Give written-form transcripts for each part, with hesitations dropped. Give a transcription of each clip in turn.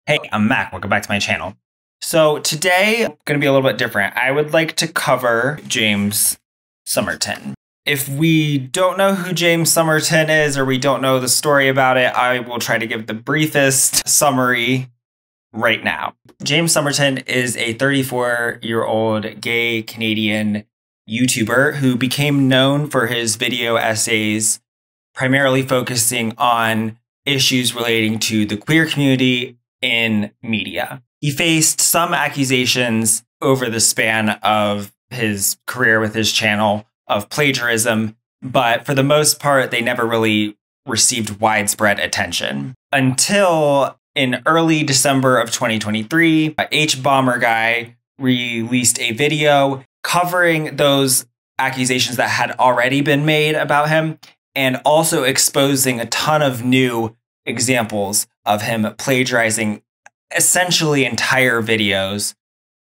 Hey, I'm Mac. Welcome back to my channel. So today, going to be a little bit different. I would like to cover James Somerton. If we don't know who James Somerton is, or we don't know the story about it, I will try to give the briefest summary right now. James Somerton is a 34-year-old gay Canadian YouTuber who became known for his video essays, primarily focusing on issues relating to the queer community in media. He faced some accusations over the span of his career with his channel of plagiarism, but for the most part, they never really received widespread attention. Until in early December of 2023, H-Bomber released a video covering those accusations that had already been made about him, and also exposing a ton of new examples of him plagiarizing essentially entire videos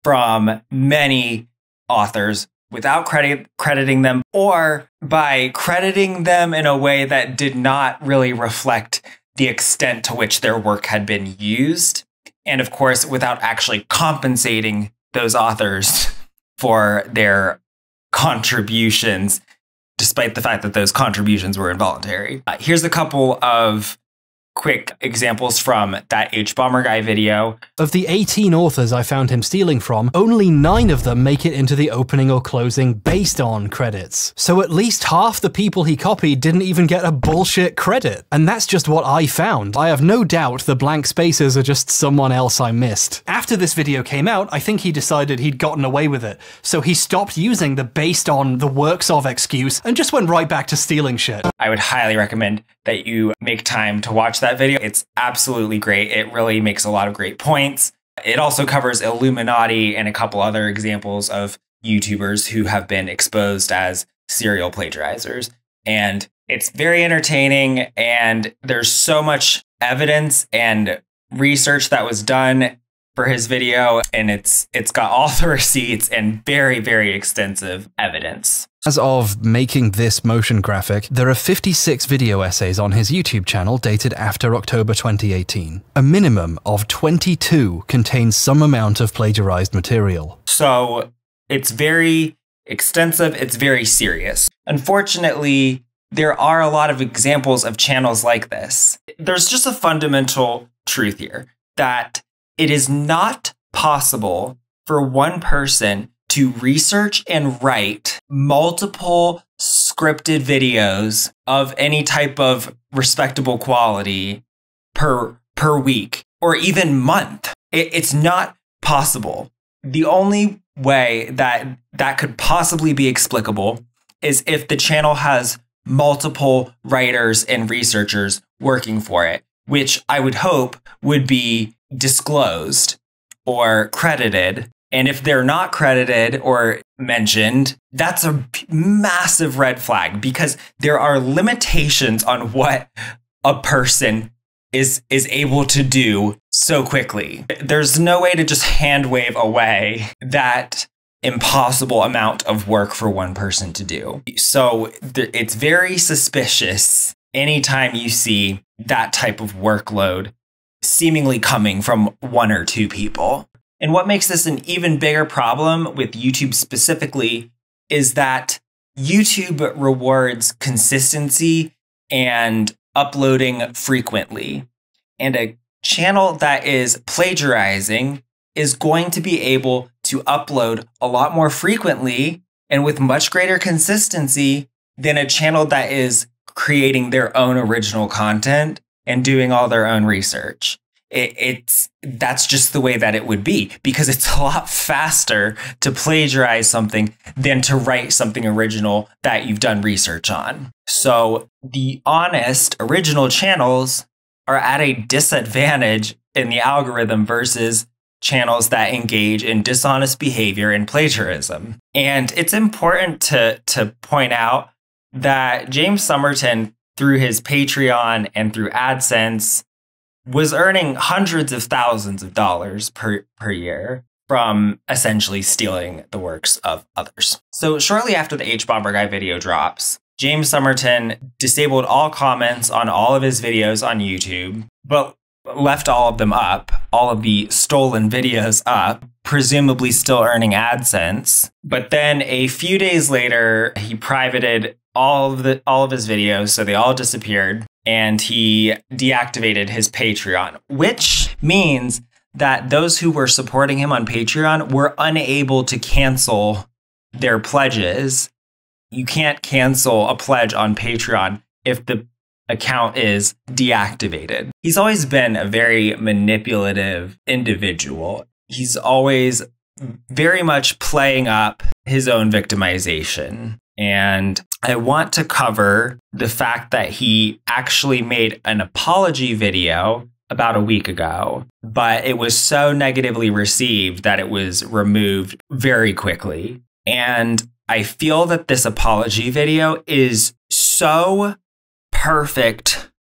from many authors without crediting them, or by crediting them in a way that did not really reflect the extent to which their work had been used. And of course, without actually compensating those authors for their contributions, despite the fact that those contributions were involuntary. Here's a couple of quick examples from that H-Bomber video. Of the 18 authors I found him stealing from, only 9 of them make it into the opening or closing based on credits. So at least half the people he copied didn't even get a bullshit credit. And that's just what I found. I have no doubt the blank spaces are just someone else I missed. After this video came out, I think he decided he'd gotten away with it. So he stopped using the based on the works of excuse and just went right back to stealing shit. I would highly recommend that you make time to watch that video. It's absolutely great. It really makes a lot of great points. It also covers Illuminati and a couple other examples of YouTubers who have been exposed as serial plagiarizers. And it's very entertaining, and there's so much evidence and research that was done for his video, and it's got all the receipts and very, very extensive evidence. As of making this motion graphic, there are 56 video essays on his YouTube channel dated after October 2018. A minimum of 22 contains some amount of plagiarized material. So it's very extensive, it's very serious. Unfortunately, there are a lot of examples of channels like this. There's just a fundamental truth here that it is not possible for one person to research and write multiple scripted videos of any type of respectable quality per week or even month. It's not possible. The only way that that could possibly be explicable is if the channel has multiple writers and researchers working for it, which I would hope would be disclosed or credited. And if they're not credited or mentioned, that's a massive red flag, because there are limitations on what a person is able to do so quickly. There's no way to just hand wave away that impossible amount of work for one person to do. So it's very suspicious anytime you see that type of workload seemingly coming from 1 or 2 people. And what makes this an even bigger problem with YouTube specifically is that YouTube rewards consistency and uploading frequently. And a channel that is plagiarizing is going to be able to upload a lot more frequently and with much greater consistency than a channel that is creating their own original content and doing all their own research. That's just the way that it would be, because it's a lot faster to plagiarize something than to write something original that you've done research on. So the honest original channels are at a disadvantage in the algorithm versus channels that engage in dishonest behavior and plagiarism. And it's important to point out that James Somerton, through his Patreon and through AdSense, was earning hundreds of thousands of dollars per year from essentially stealing the works of others. So shortly after the H-Bomber video drops, James Somerton disabled all comments on all of his videos on YouTube, but left all of them up all of the stolen videos up, presumably still earning AdSense. But then a few days later, he privated all of his videos, so they all disappeared, and he deactivated his Patreon, which means that those who were supporting him on Patreon were unable to cancel their pledges. You can't cancel a pledge on Patreon if the account is deactivated. He's always been a very manipulative individual. He's always very much playing up his own victimization. And I want to cover the fact that he actually made an apology video about a week ago, but it was so negatively received that it was removed very quickly. And I feel that this apology video is so perfect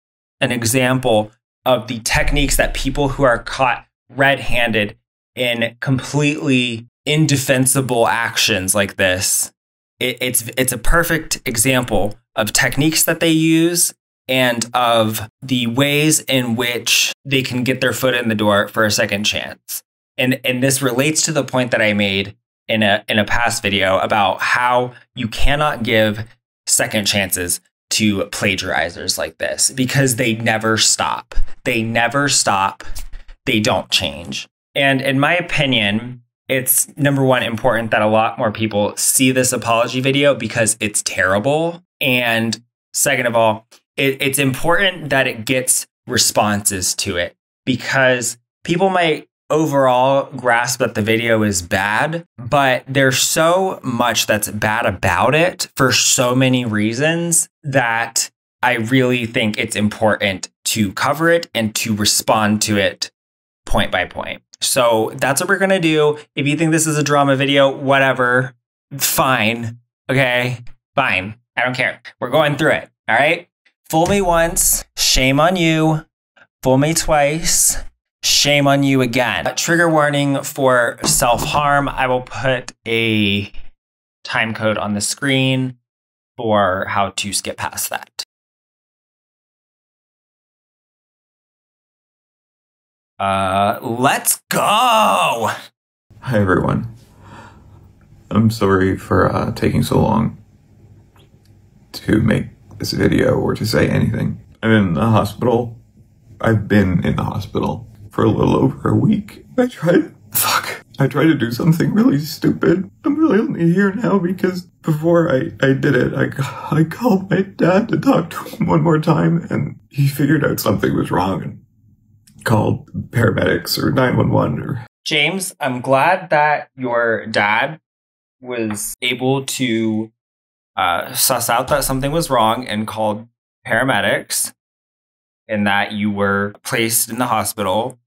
an example of the techniques that people who are caught red-handed in completely indefensible actions like this, it's a perfect example of techniques that they use and of the ways in which they can get their foot in the door for a second chance. And this relates to the point that I made in a past video about how you cannot give second chances to plagiarizers like this because they never stop. They never stop. They don't change. And in my opinion, it's number one, important that a lot more people see this apology video because it's terrible. And second of all, it's important that it gets responses to it because people might overall grasp that the video is bad, but there's so much that's bad about it for so many reasons that I really think it's important to cover it and to respond to it point by point. So that's what we're going to do. If you think this is a drama video, whatever, fine. Okay, fine. I don't care. We're going through it. All right. Fool me once. Shame on you. Fool me twice. Shame on you again. Trigger warning for self-harm. I will put a time code on the screen for how to skip past that. Let's go! Hi everyone. I'm sorry for taking so long to make this video or to say anything. I'm in the hospital. I've been in the hospital for a little over a week. I tried to do something really stupid. I'm really only here now because before I did it, I called my dad to talk to him one more time and he figured out something was wrong and called paramedics or 911 or... James, I'm glad that your dad was able to suss out that something was wrong and called paramedics and that you were placed in the hospital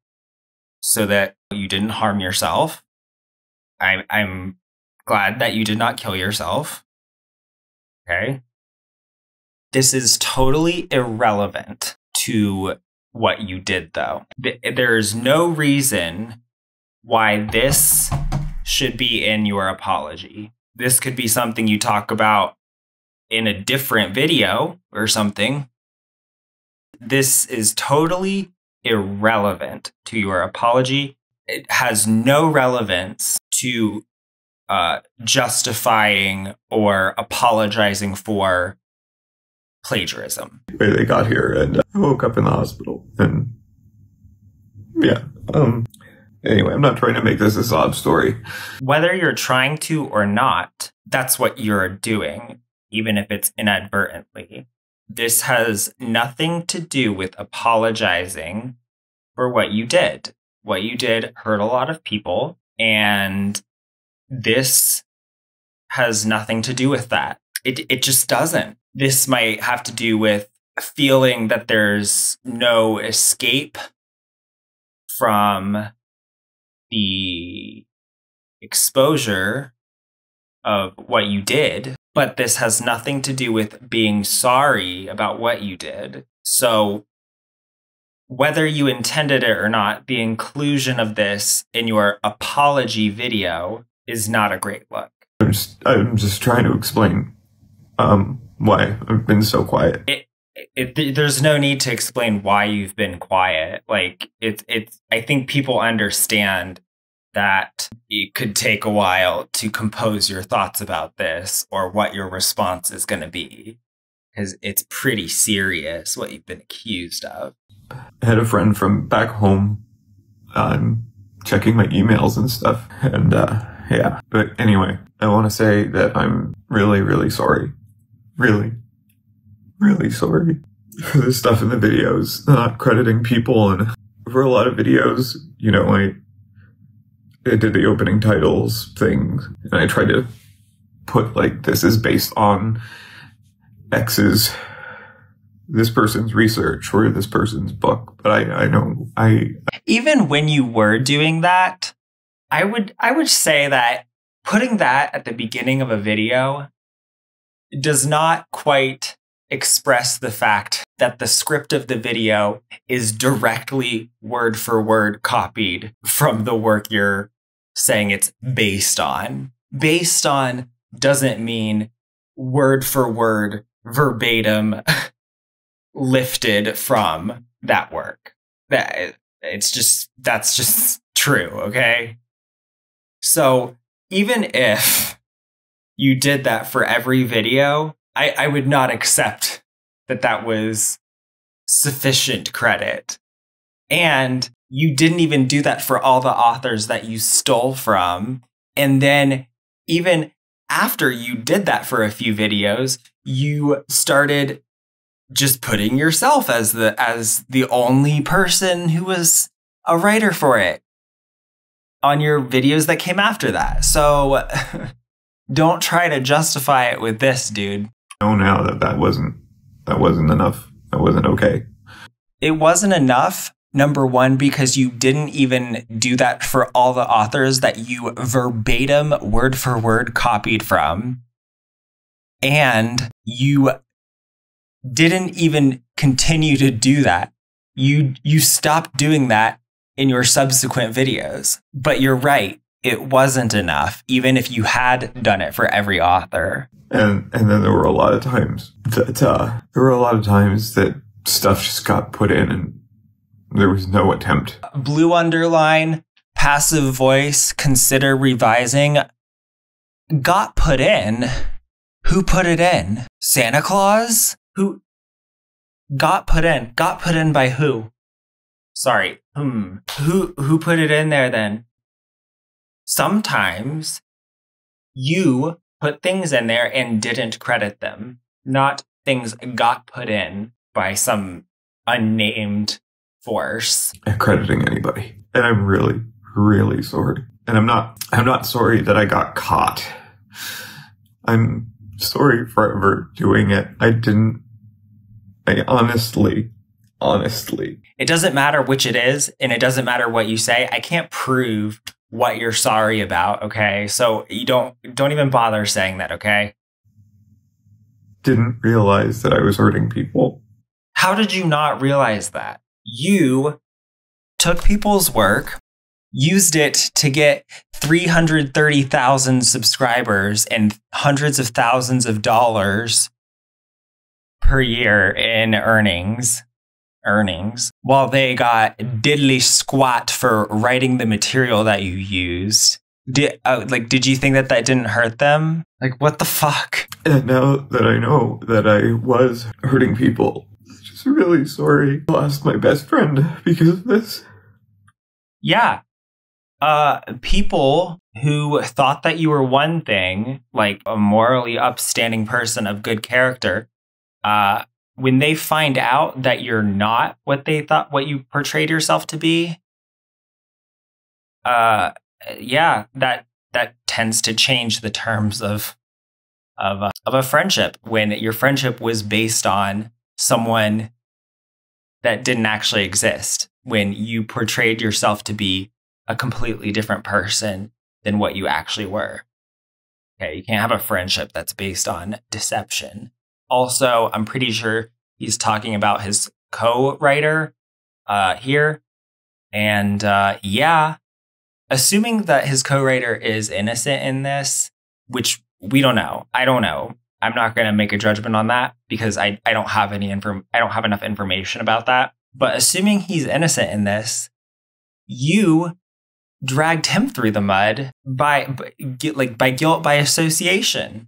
so that you didn't harm yourself. I'm glad that you did not kill yourself. Okay. This is totally irrelevant to what you did, though. There's no reason why this should be in your apology. This could be something you talk about in a different video or something. This is totally irrelevant to your apology. It has no relevance to justifying or apologizing for plagiarism. They got here and I woke up in the hospital and yeah. Anyway, I'm not trying to make this a sob story. Whether you're trying to or not, that's what you're doing, even if it's inadvertently. This has nothing to do with apologizing for what you did. What you did hurt a lot of people, and this has nothing to do with that. It just doesn't. This might have to do with feeling that there's no escape from the exposure of what you did, but this has nothing to do with being sorry about what you did. So whether you intended it or not, the inclusion of this in your apology video is not a great look. I'm just trying to explain why I've been so quiet. there's no need to explain why you've been quiet. Like I think people understand that it could take a while to compose your thoughts about this or what your response is going to be, because it's pretty serious what you've been accused of. I had a friend from back home checking my emails and stuff. And yeah, but anyway, I want to say that I'm really, really sorry. Really, really sorry for the stuff in the videos, not crediting people. And for a lot of videos, you know, I did the opening titles thing, and I tried to put like, this is based on this person's research or this person's book. But I know even when you were doing that, I would say that putting that at the beginning of a video does not quite express the fact that the script of the video is directly word for word copied from the work you're saying it's based on. Based on doesn't mean word for word, verbatim, lifted from that work. That's just true, okay? So even if you did that for every video, I would not accept that was sufficient credit. And you didn't even do that for all the authors that you stole from. And then even after you did that for a few videos, you started just putting yourself as the only person who was a writer for it on your videos that came after that. So don't try to justify it with this, dude. I know now that wasn't enough. That wasn't okay. It wasn't enough. Number one, because you didn't even do that for all the authors that you verbatim, word for word copied from. And you didn't even continue to do that. You stopped doing that in your subsequent videos. But you're right. It wasn't enough, even if you had done it for every author. And then there were a lot of times that stuff just got put in and there was no attempt. Blue underline, passive voice, consider revising. Got put in. Who put it in? Santa Claus? Who got put in? Got put in by who? Sorry. Who put it in there then? Sometimes you put things in there and didn't credit them. Not things got put in by some unnamed force. Crediting anybody. And I'm really, really sorry. And I'm not sorry that I got caught. I'm sorry for ever doing it. I honestly. It doesn't matter which it is, and it doesn't matter what you say. I can't prove what you're sorry about, okay? So you don't even bother saying that, okay? Didn't realize that I was hurting people. How did you not realize that? You took people's work, used it to get 330,000 subscribers and hundreds of thousands of dollars per year in earnings, while they got diddly squat for writing the material that you used. Did you think that didn't hurt them? Like, what the fuck? And now that I know that I was hurting people, I'm just really sorry. I lost my best friend because of this. Yeah. People who thought that you were one thing, like a morally upstanding person of good character, when they find out that you're not what they thought, what you portrayed yourself to be, yeah, that tends to change the terms of a friendship when your friendship was based on someone that didn't actually exist, when you portrayed yourself to be a completely different person than what you actually were. Okay, you can't have a friendship that's based on deception. Also, I'm pretty sure he's talking about his co-writer here. And yeah, assuming that his co-writer is innocent in this, which we don't know. I don't know. I'm not going to make a judgment on that because I don't have I don't have enough information about that. But assuming he's innocent in this, you dragged him through the mud by guilt by association.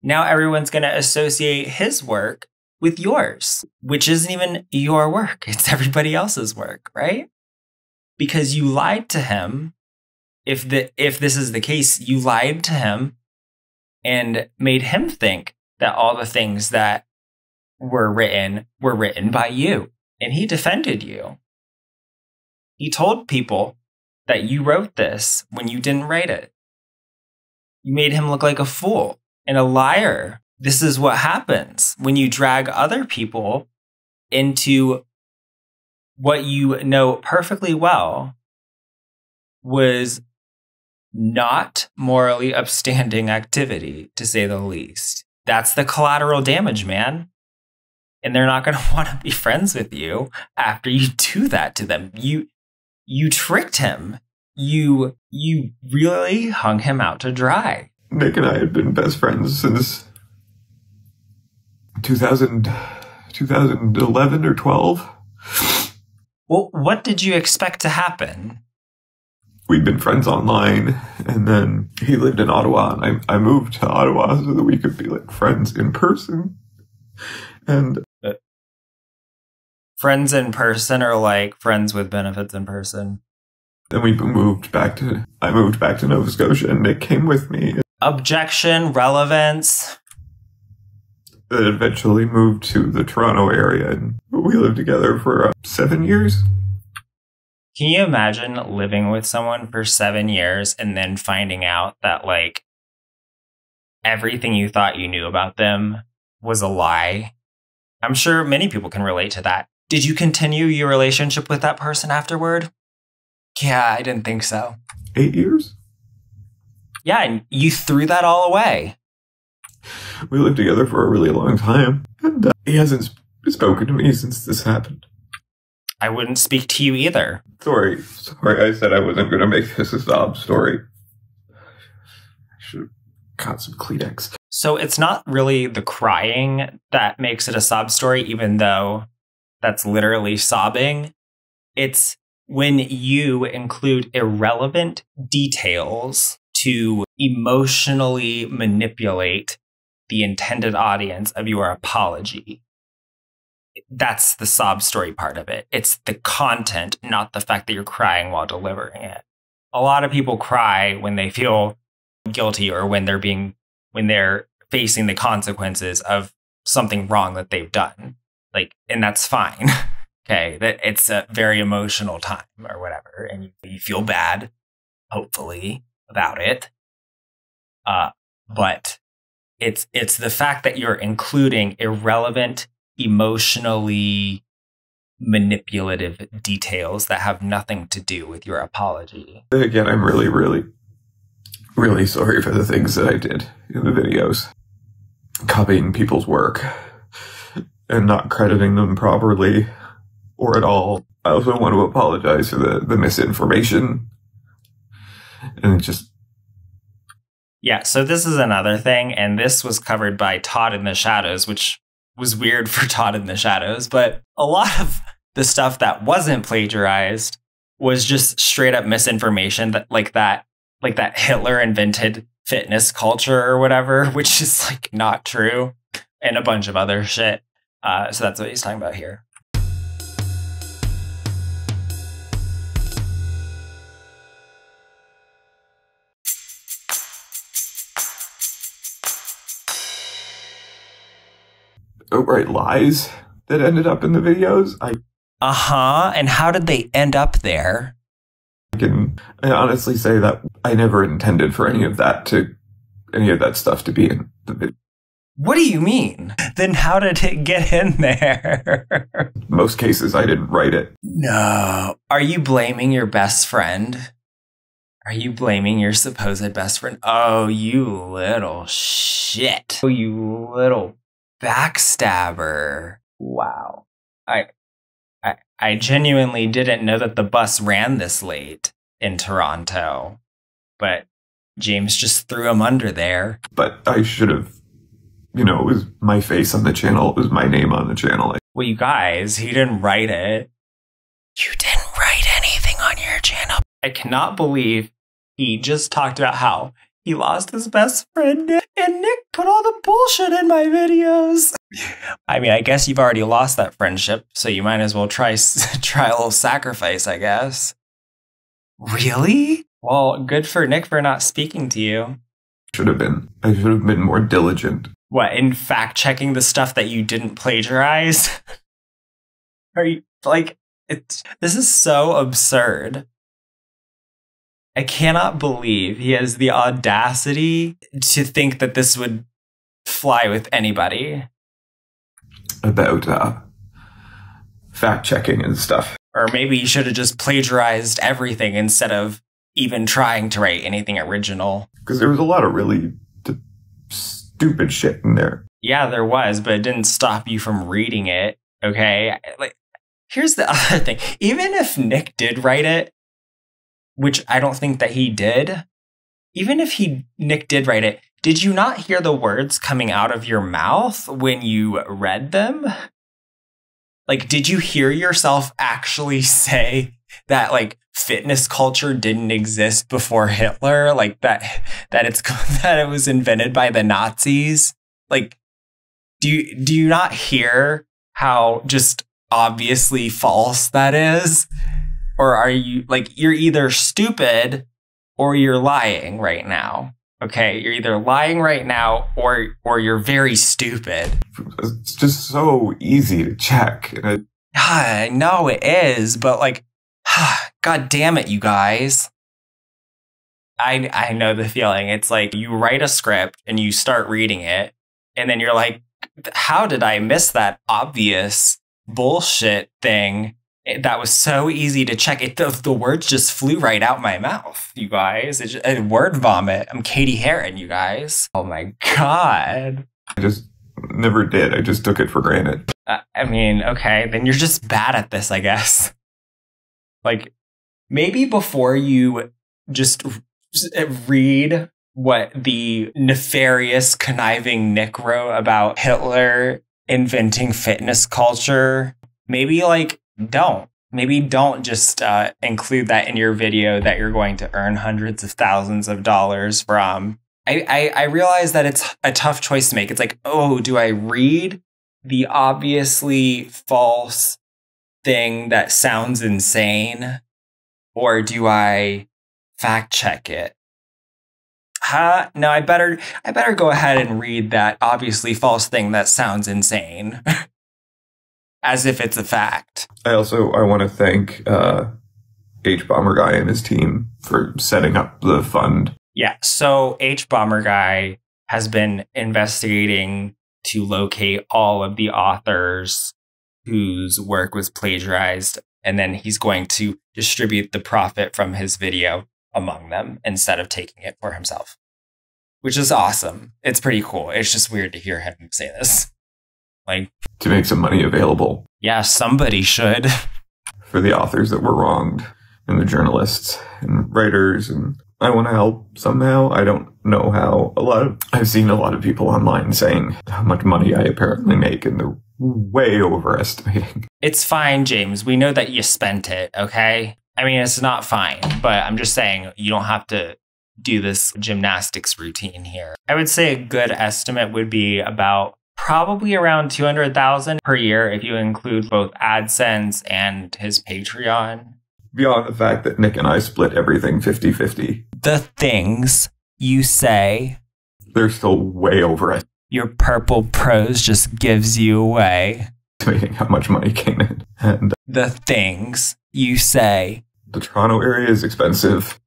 Now everyone's going to associate his work with yours, which isn't even your work. It's everybody else's work, right? Because you lied to him. If this is the case, you lied to him and made him think that all the things that were written by you. And he defended you. He told people that you wrote this when you didn't write it. You made him look like a fool and a liar. This is what happens when you drag other people into what you know perfectly well was not morally upstanding activity, to say the least. That's the collateral damage, man. And they're not going to want to be friends with you after you do that to them. You tricked him. You really hung him out to dry. Nick and I had been best friends since 2011 or 12. Well, what did you expect to happen? We'd been friends online, and then he lived in Ottawa, and I moved to Ottawa so that we could be like friends in person. And friends in person or like friends with benefits in person? Then I moved back to Nova Scotia, and Nick came with me. Objection, relevance. Then eventually moved to the Toronto area, and we lived together for 7 years. Can you imagine living with someone for 7 years and then finding out that like everything you thought you knew about them was a lie? I'm sure many people can relate to that. Did you continue your relationship with that person afterward? Yeah, I didn't think so. 8 years? Yeah, and you threw that all away. We lived together for a really long time, and he hasn't spoken to me since this happened. I wouldn't speak to you either. Sorry, I said I wasn't going to make this a sob story. I should have got some Kleenex. So it's not really the crying that makes it a sob story, even though that's literally sobbing. It's when you include irrelevant details to emotionally manipulate the intended audience of your apology. That's the sob story part of it. It's the content, not the fact that you're crying while delivering it. A lot of people cry when they feel guilty or when they're facing the consequences of something wrong that they've done. Like, and that's fine. Okay, that it's a very emotional time or whatever, and you feel bad, hopefully, about it. But it's the fact that you're including irrelevant, emotionally manipulative details that have nothing to do with your apology. Again, I'm really, really, really sorry for the things that I did in the videos. Copying people's work and not crediting them properly or at all. I also want to apologize for the misinformation. And just... Yeah, so this is another thing, and this was covered by Todd in the Shadows, which was weird for Todd in the Shadows, but a lot of the stuff that wasn't plagiarized was just straight up misinformation that Hitler invented fitness culture or whatever, which is like not true, and a bunch of other shit. So that's what he's talking about here. outright lies that ended up in the videos. And how did they end up there? I honestly say that I never intended for any of that stuff to be in the video. What do you mean? Then how did it get in there? Most cases, I didn't write it. No. Are you blaming your best friend? Are you blaming your supposed best friend? Oh, you little shit. Oh, you little backstabber. Wow. I genuinely didn't know that the bus ran this late in Toronto, but James just threw him under there. But I should have You know, it was my face on the channel. It was my name on the channel. Well, you guys, he didn't write it. You didn't write anything on your channel. I cannot believe he just talked about how he lost his best friend, Nick, and Nick put all the bullshit in my videos. I mean, I guess you've already lost that friendship, so you might as well try a little sacrifice, I guess. Really? Well, good for Nick for not speaking to you. I should have been more diligent. What, in fact checking the stuff that you didn't plagiarize? Are you, like, this is so absurd. I cannot believe he has the audacity to think that this would fly with anybody. About fact checking and stuff. Or maybe he should have just plagiarized everything instead of even trying to write anything original. Because there was a lot of really stupid shit in there. Yeah, there was, but it didn't stop you from reading it, okay? Like, here's the other thing. Even if Nick did write it, which I don't think that he did, even if Nick did write it, did you not hear the words coming out of your mouth when you read them? Like, did you hear yourself actually say that, like, fitness culture didn't exist before Hitler? Like, that it was invented by the Nazis? Like, do you not hear how just obviously false that is? Or are you, like, you're either stupid or you're lying right now. Okay, you're either lying right now or you're very stupid. It's just so easy to check. I know it is, but like, God damn it, you guys. I know the feeling. It's like you write a script and you start reading it, and then you're like, how did I miss that obvious bullshit thing? That was so easy to check. The words just flew right out my mouth, you guys. It's a word vomit. I'm Katie Heron, you guys. Oh my God. I just never did. I just took it for granted. I mean, okay, then you're just bad at this, I guess. Like, maybe before you just read what the nefarious, conniving Nick wrote about Hitler inventing fitness culture, maybe like, don't just include that in your video that you're going to earn hundreds of thousands of dollars from. I realize that it's a tough choice to make. It's like, oh, do I read the obviously false thing that sounds insane, or do I fact check it? No, I better go ahead and read that obviously false thing that sounds insane. As if it's a fact. I want to thank H Bomber Guy and his team for setting up the fund. Yeah, so H Bomber Guy has been investigating to locate all of the authors whose work was plagiarized, and then he's going to distribute the profit from his video among them instead of taking it for himself. Which is awesome. It's pretty cool. It's just weird to hear him say this. Like, to make some money available. Yeah, somebody should. For the authors that were wronged, and the journalists and writers, and I want to help somehow. I don't know how. I've seen a lot of people online saying how much money I apparently make, and they're way overestimating. It's fine, James. We know that you spent it, okay? I mean, it's not fine, but I'm just saying you don't have to do this gymnastics routine here. I would say a good estimate would be about probably around 200,000 per year if you include both AdSense and his Patreon. Beyond the fact that Nick and I split everything 50-50. The things you say. They're still way over it. Your purple prose just gives you away. Estimating how much money came in. And the things you say. The Toronto area is expensive.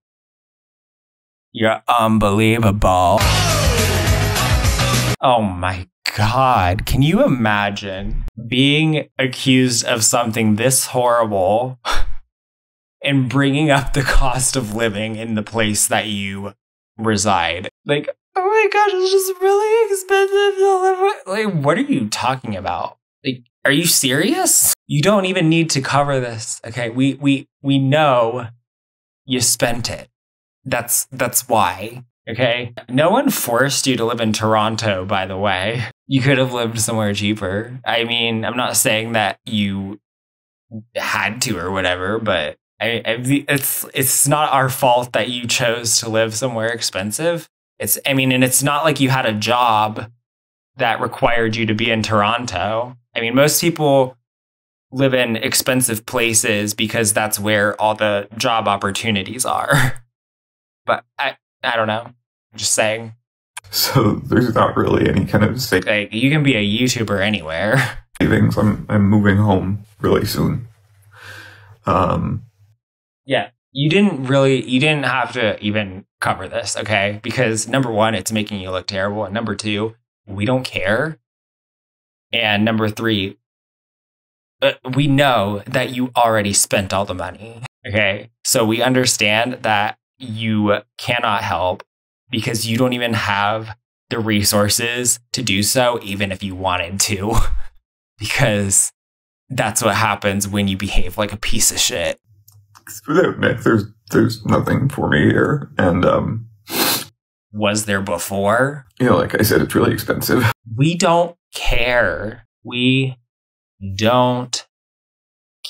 You're unbelievable. Oh my God, can you imagine being accused of something this horrible and bringing up the cost of living in the place that you reside? Like, oh my gosh, it's just really expensive to live. Like, what are you talking about? Like, are you serious? You don't even need to cover this. Okay, we know you spent it. That's why. Okay? No one forced you to live in Toronto, by the way. You could have lived somewhere cheaper. I mean, I'm not saying that you had to or whatever, but it's not our fault that you chose to live somewhere expensive. And it's not like you had a job that required you to be in Toronto. I mean, most people live in expensive places because that's where all the job opportunities are. But I don't know. I'm just saying. So there's not really any kind of Like, you can be a YouTuber anywhere. savings. I'm moving home really soon. Yeah. You didn't have to even cover this, okay? Because number one, it's making you look terrible. And number two, we don't care. And number three, we know that you already spent all the money, okay? So we understand that you cannot help because you don't even have the resources to do so, even if you wanted to, because that's what happens when you behave like a piece of shit. Without Nick, there's nothing for me here. And, Was there before? you know, like I said, it's really expensive. We don't care. We don't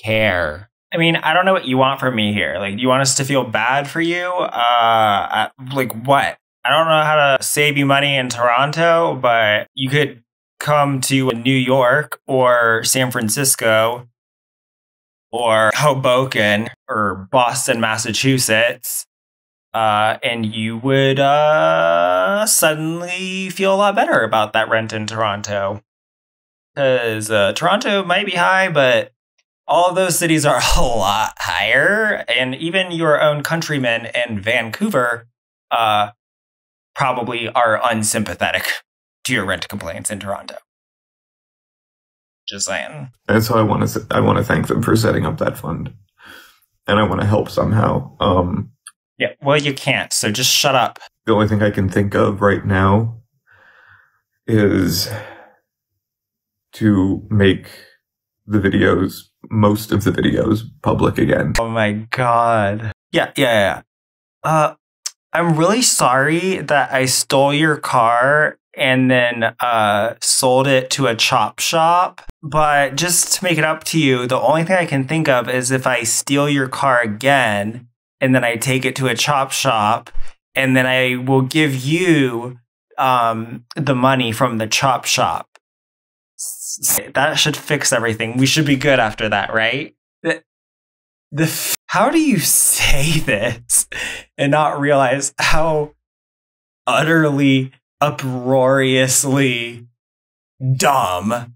care. I mean, I don't know what you want from me here. Like, do you want us to feel bad for you? Like what? I don't know how to save you money in Toronto, but you could come to New York or San Francisco or Hoboken or Boston, Massachusetts, and you would suddenly feel a lot better about that rent in Toronto. Because Toronto might be high, but all of those cities are a lot higher. And even your own countrymen in Vancouver probably are unsympathetic to your rent complaints in Toronto. Just saying. And so I want to thank them for setting up that fund. And I want to help somehow. Yeah, well, you can't, so just shut up. The only thing I can think of right now is to make the videos, most of the videos, public again. Oh my god. Yeah. I'm really sorry that I stole your car and then sold it to a chop shop. But just to make it up to you, the only thing I can think of is if I steal your car again and then I take it to a chop shop and then I will give you the money from the chop shop. That should fix everything. We should be good after that, right? How do you say this and not realize how utterly, uproariously dumb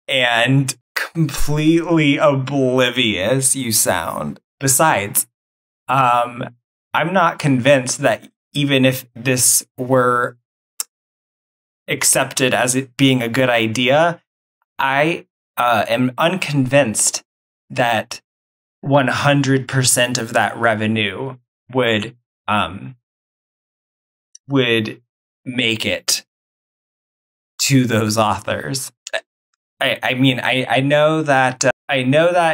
and completely oblivious you sound? Besides, I'm not convinced that even if this were accepted as it being a good idea, I am unconvinced that 100% of that revenue would make it to those authors. I mean, I know that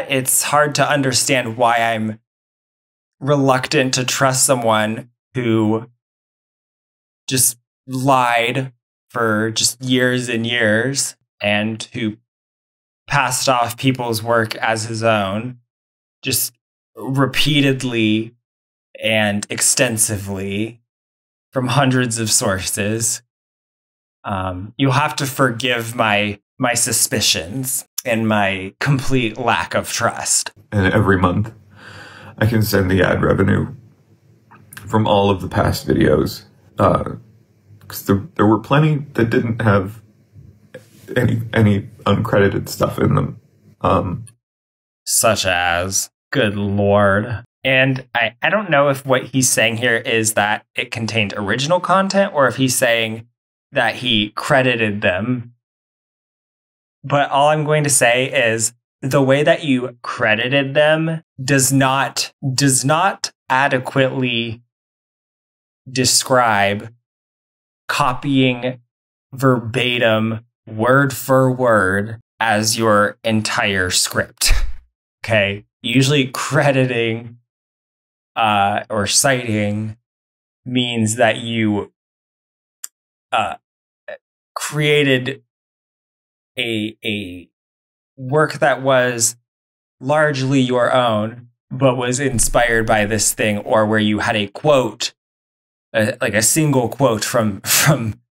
it's hard to understand why I'm reluctant to trust someone who just lied for just years and years and who passed off people's work as his own just repeatedly and extensively from hundreds of sources. You'll have to forgive my suspicions and my complete lack of trust. And every month, I can send the ad revenue from all of the past videos. Because there were plenty that didn't have any uncredited stuff in them. Such as, good lord. And I don't know if what he's saying here is that it contained original content or if he's saying that he credited them. But all I'm going to say is the way that you credited them does not adequately describe copying verbatim, word for word, as your entire script. Okay? Usually crediting or citing means that you created a work that was largely your own, but was inspired by this thing, or where you had a quote, like a single quote from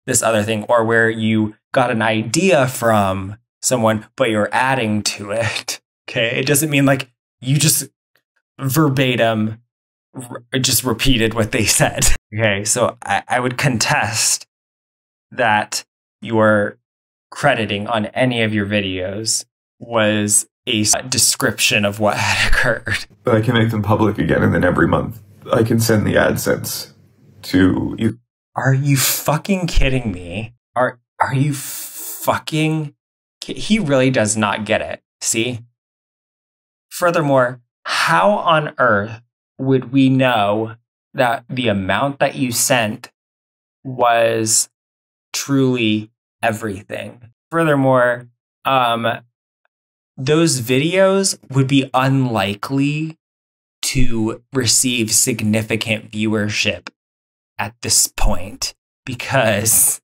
this other thing, or where you got an idea from someone, but you're adding to it. Okay. It doesn't mean like you just verbatim just repeated what they said. Okay. So I would contest that your crediting on any of your videos was a description of what had occurred. But I can make them public again, and then every month I can send the AdSense to you. Are you fucking kidding me? Are you fucking... He really does not get it. See? Furthermore, how on earth would we know that the amount that you sent was truly everything? Furthermore, those videos would be unlikely to receive significant viewership at this point, because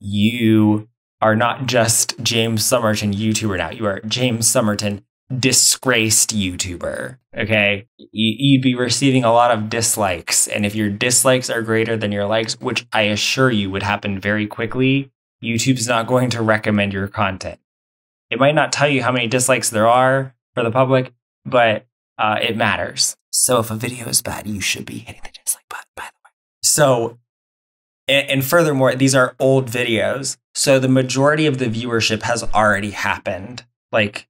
you are not just James Somerton YouTuber now. You are James Somerton disgraced YouTuber. Okay, you'd be receiving a lot of dislikes, and if your dislikes are greater than your likes, which I assure you would happen very quickly, YouTube's not going to recommend your content. It might not tell you how many dislikes there are for the public, but it matters. So if a video is bad, you should be hitting the dislike button, by the way. So, and furthermore, these are old videos, so the majority of the viewership has already happened. Like,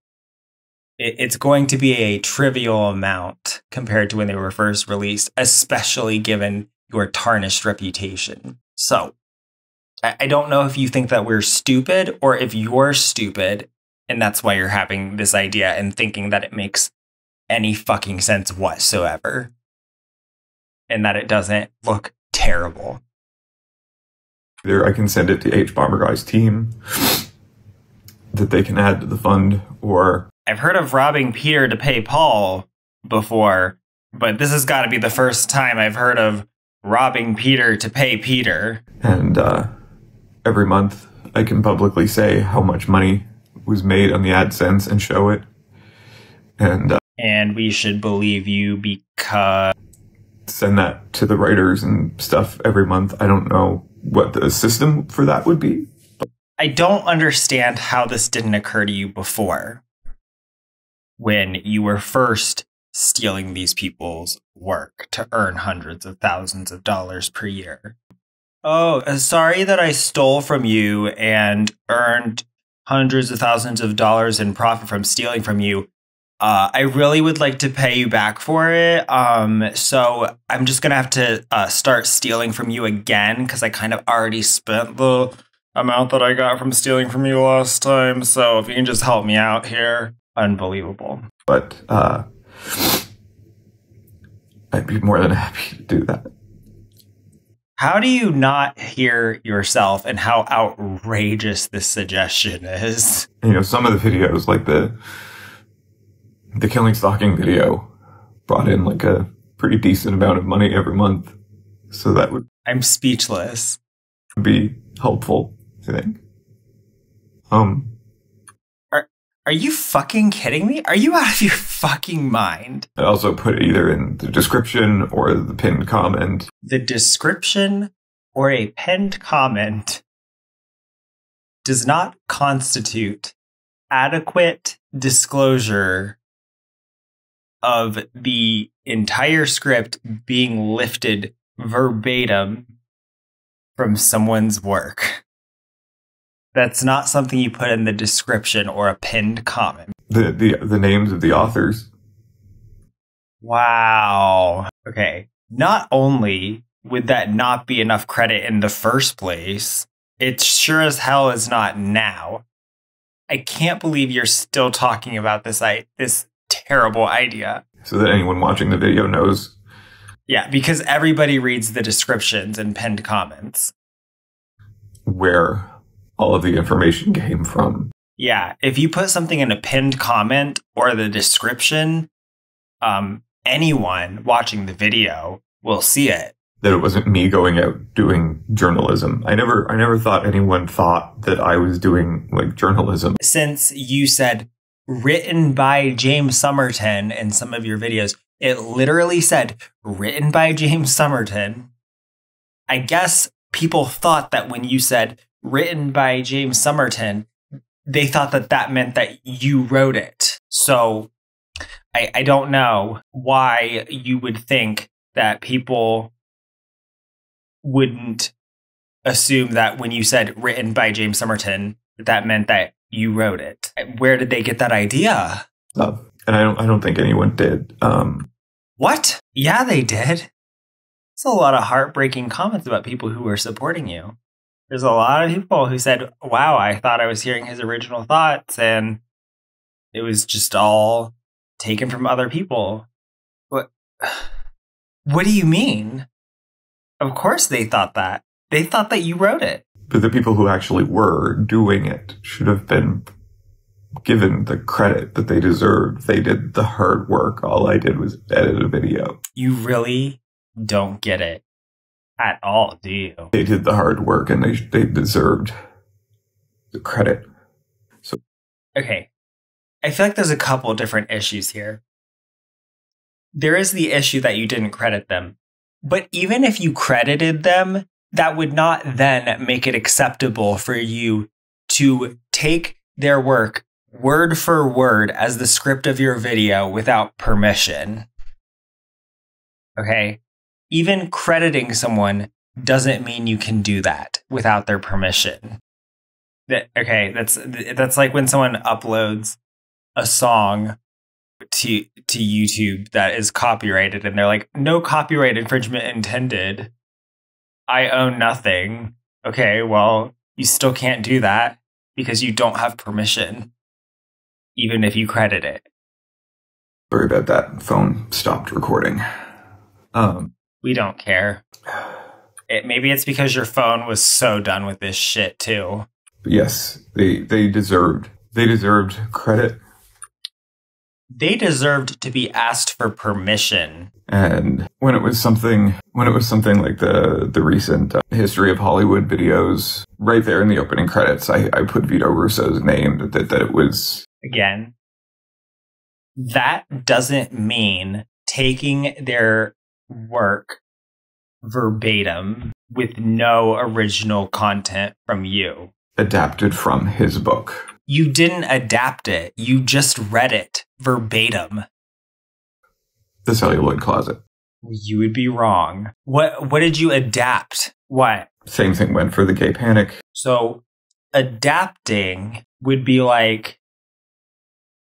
it's going to be a trivial amount compared to when they were first released, especially given your tarnished reputation. So, I don't know if you think that we're stupid, or if you're stupid, and that's why you're having this idea and thinking that it makes any fucking sense whatsoever, and that it doesn't look terrible. Either I can send it to H Bomber Guy's team that they can add to the fund, or... I've heard of robbing Peter to pay Paul before, but this has got to be the first time I've heard of robbing Peter to pay Peter. And every month I can publicly say how much money was made on the AdSense and show it. And we should believe you because... Send that to the writers and stuff every month. I don't know what the system for that would be. I don't understand how this didn't occur to you before, when you were first stealing these people's work to earn hundreds of thousands of dollars per year. Oh, sorry that I stole from you and earned hundreds of thousands of dollars in profit from stealing from you. I really would like to pay you back for it. So I'm just going to have to start stealing from you again, because I kind of already spent the amount that I got from stealing from you last time. So if you can just help me out here. Unbelievable. But I'd be more than happy to do that. How do you not hear yourself and how outrageous this suggestion is? You know, some of the videos, like the killing stalking video, brought in like a pretty decent amount of money every month. So that would... I'm speechless. Be helpful, I think. Are you fucking kidding me? Are you out of your fucking mind? I also put it either in the description or the pinned comment. The description or a pinned comment does not constitute adequate disclosure of the entire script being lifted verbatim from someone's work. That's not something you put in the description or a pinned comment. The names of the authors. Wow. Okay. Not only would that not be enough credit in the first place, it sure as hell is not now. I can't believe you're still talking about this terrible idea. So that anyone watching the video knows. Yeah, because everybody reads the descriptions and pinned comments. Where all of the information came from. Yeah, if you put something in a pinned comment or the description, anyone watching the video will see it. that it wasn't me going out doing journalism. I never thought anyone thought that I was doing like journalism. Since you said written by James Somerton in some of your videos, it literally said written by James Somerton. I guess people thought that when you said written by James Somerton, they thought that that meant that you wrote it. So I don't know why you would think that people wouldn't assume that when you said written by James Somerton, that meant that you wrote it. Where did they get that idea? And I don't think anyone did. What? Yeah, they did. There's a lot of heartbreaking comments about people who were supporting you. There's a lot of people who said, wow, I thought I was hearing his original thoughts, and it was just all taken from other people. What do you mean? Of course they thought that. They thought that you wrote it. But the people who actually were doing it should have been given the credit that they deserved. They did the hard work. All I did was edit a video. You really don't get it at all, do you? They did the hard work, and they deserved the credit. So, okay. I feel like there's a couple different issues here. There is the issue that you didn't credit them. But even if you credited them, that would not then make it acceptable for you to take their work word for word as the script of your video without permission. Okay? Even crediting someone doesn't mean you can do that without their permission. That's like when someone uploads a song to YouTube that is copyrighted and they're like, no copyright infringement intended. I own nothing. Okay, well, you still can't do that because you don't have permission, even if you credit it. Sorry about that. Phone stopped recording. We don't care. Maybe it's because your phone was so done with this shit too. But yes, they deserved credit. They deserved to be asked for permission. And when it was something like the recent history of Hollywood videos, right there in the opening credits, I put Vito Russo's name, that it was... Again, that doesn't mean taking their work verbatim with no original content from you. Adapted from his book. You didn't adapt it. You just read it verbatim. The Celluloid Closet. You would be wrong. What did you adapt? What? Same thing went for the Gay Panic. So adapting would be like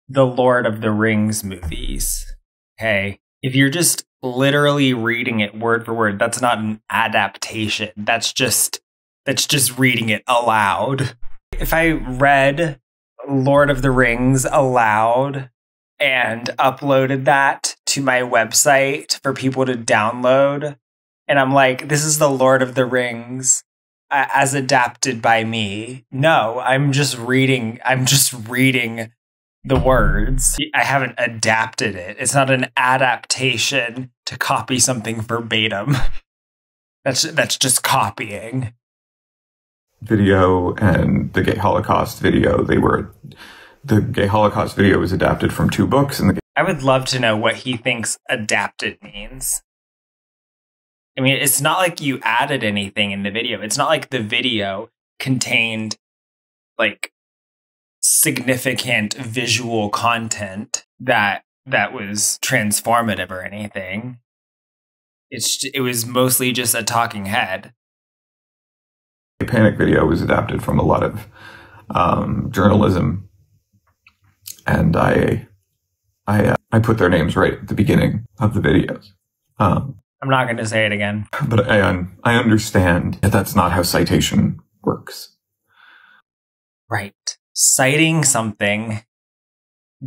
the Lord of the Rings movies. Okay? If you're just literally reading it word for word, that's not an adaptation. That's just reading it aloud. If I read Lord of the Rings aloud and uploaded that to my website for people to download, and I'm like, this is the Lord of the Rings as adapted by me. No, I'm just reading the words. I haven't adapted it. It's not an adaptation to copy something verbatim. That's just copying. Video and the Gay Holocaust video, the Gay Holocaust video was adapted from 2 books. And I would love to know what he thinks adapted means. I mean, it's not like you added anything in the video. It's not like the video contained like significant visual content that was transformative or anything. It was mostly just a talking head. The Panic video was adapted from a lot of journalism, and I put their names right at the beginning of the videos. I'm not going to say it again. But I understand that that's not how citation works. Right. Citing something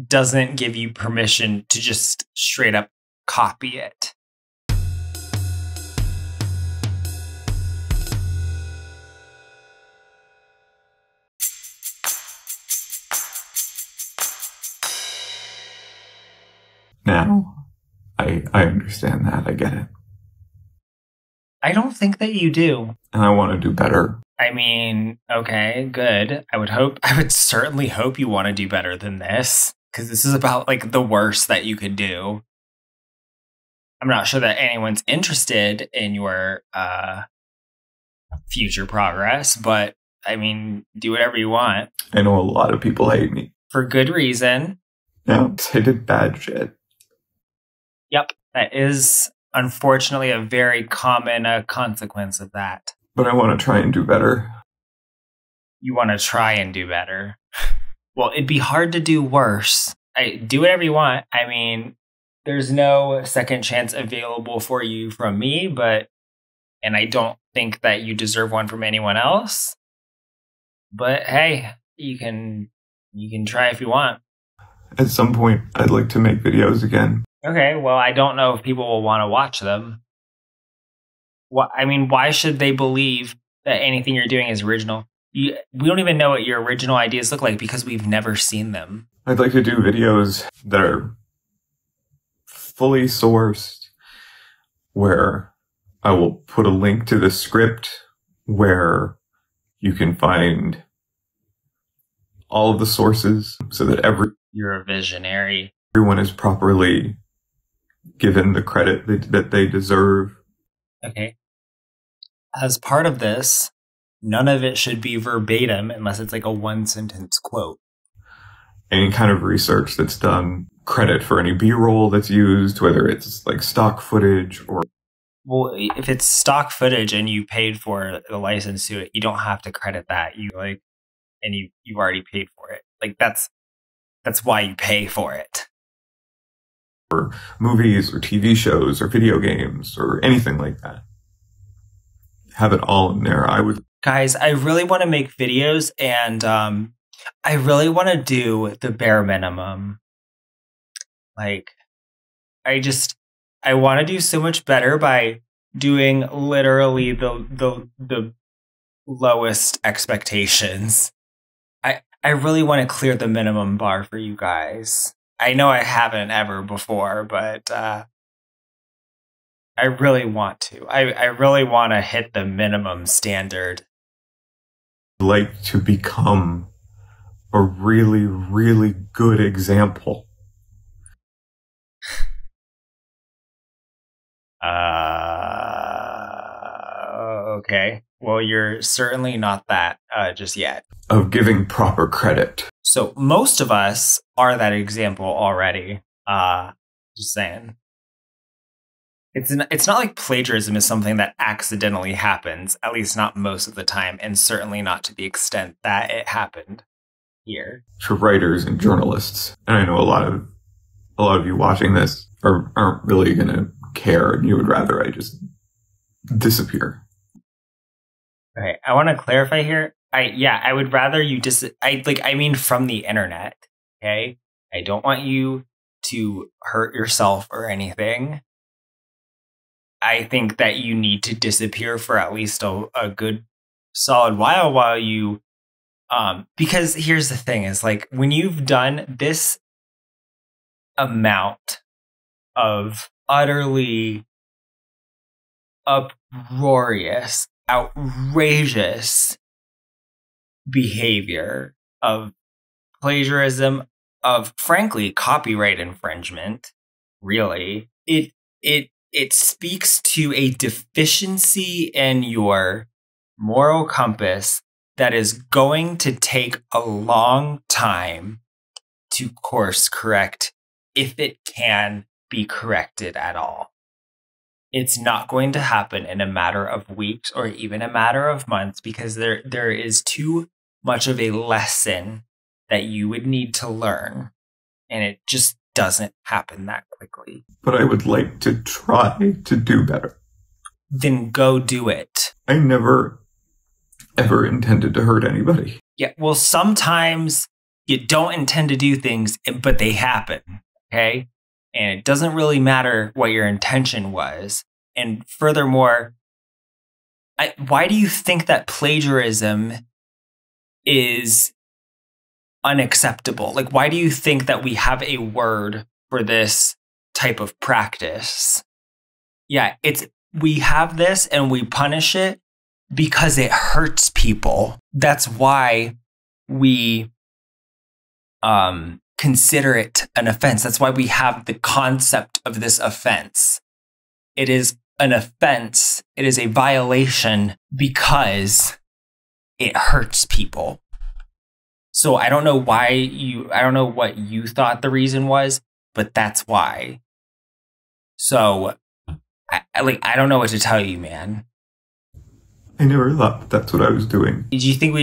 doesn't give you permission to just straight up copy it. Now, I understand that. I get it. I don't think that you do. And I want to do better. I mean, okay, good. I would certainly hope you want to do better than this, because this is about like the worst that you could do. I'm not sure that anyone's interested in your future progress, but I mean, do whatever you want. I know a lot of people hate me. For good reason. Yeah, 'cause I did bad shit. Yep, that is unfortunately a very common consequence of that. But I want to try and do better. You want to try and do better. Well, it'd be hard to do worse. Do whatever you want. I mean, there's no second chance available for you from me, and I don't think that you deserve one from anyone else. But hey, you can try if you want. At some point, I'd like to make videos again. Okay, well, I don't know if people will want to watch them. I mean, why should they believe that anything you're doing is original? We don't even know what your original ideas look like because we've never seen them. I'd like to do videos that are fully sourced, where I will put a link to the script where you can find all of the sources so that You're a visionary. everyone is properly given the credit that they deserve. Okay. As part of this, none of it should be verbatim unless it's like a one-sentence quote. Any kind of research that's done, credit for any B-roll that's used, whether it's like stock footage or... Well, if it's stock footage and you paid for the license to it, you don't have to credit that. You've already paid for it. Like that's why you pay for it. Or movies or TV shows or video games or anything like that. Have it all in there. Guys, I really want to make videos, and I really want to do the bare minimum. Like, I want to do so much better by doing literally the lowest expectations. I really want to clear the minimum bar for you guys. I know I haven't ever before, but I really want to. I really want to hit the minimum standard. I'd like to become a really, really good example. Okay. Well, you're certainly not that just yet. Of giving proper credit. So most of us are that example already. Just saying. It's not like plagiarism is something that accidentally happens, at least not most of the time, and certainly not to the extent that it happened here. To writers and journalists. And I know a lot of you watching this aren't really going to care, and you would rather I just disappear. Okay, I want to clarify here. I would rather you I mean from the internet, okay? I don't want you to hurt yourself or anything. I think that you need to disappear for at least a good solid while you because here's the thing is like when you've done this amount of utterly uproarious, outrageous behavior of plagiarism, of frankly copyright infringement, really, it speaks to a deficiency in your moral compass that is going to take a long time to course correct, if it can be corrected at all. It's not going to happen in a matter of weeks or even a matter of months, because there is too much of a lesson that you would need to learn, and it just doesn't happen that quickly. But I would like to try to do better. Then go do it. I never, ever intended to hurt anybody. Yeah, well, sometimes you don't intend to do things, but they happen, okay? And it doesn't really matter what your intention was. And furthermore, why do you think that plagiarism is unacceptable? Like, why do you think that we have a word for this type of practice? Yeah, it's we have this and we punish it because it hurts people. That's why we consider it an offense. That's why we have the concept of this offense. It is an offense. It is a violation because it hurts people. So I don't know I don't know what you thought the reason was, but that's why. So I don't know what to tell you, man. I never thought that's what I was doing. Did you think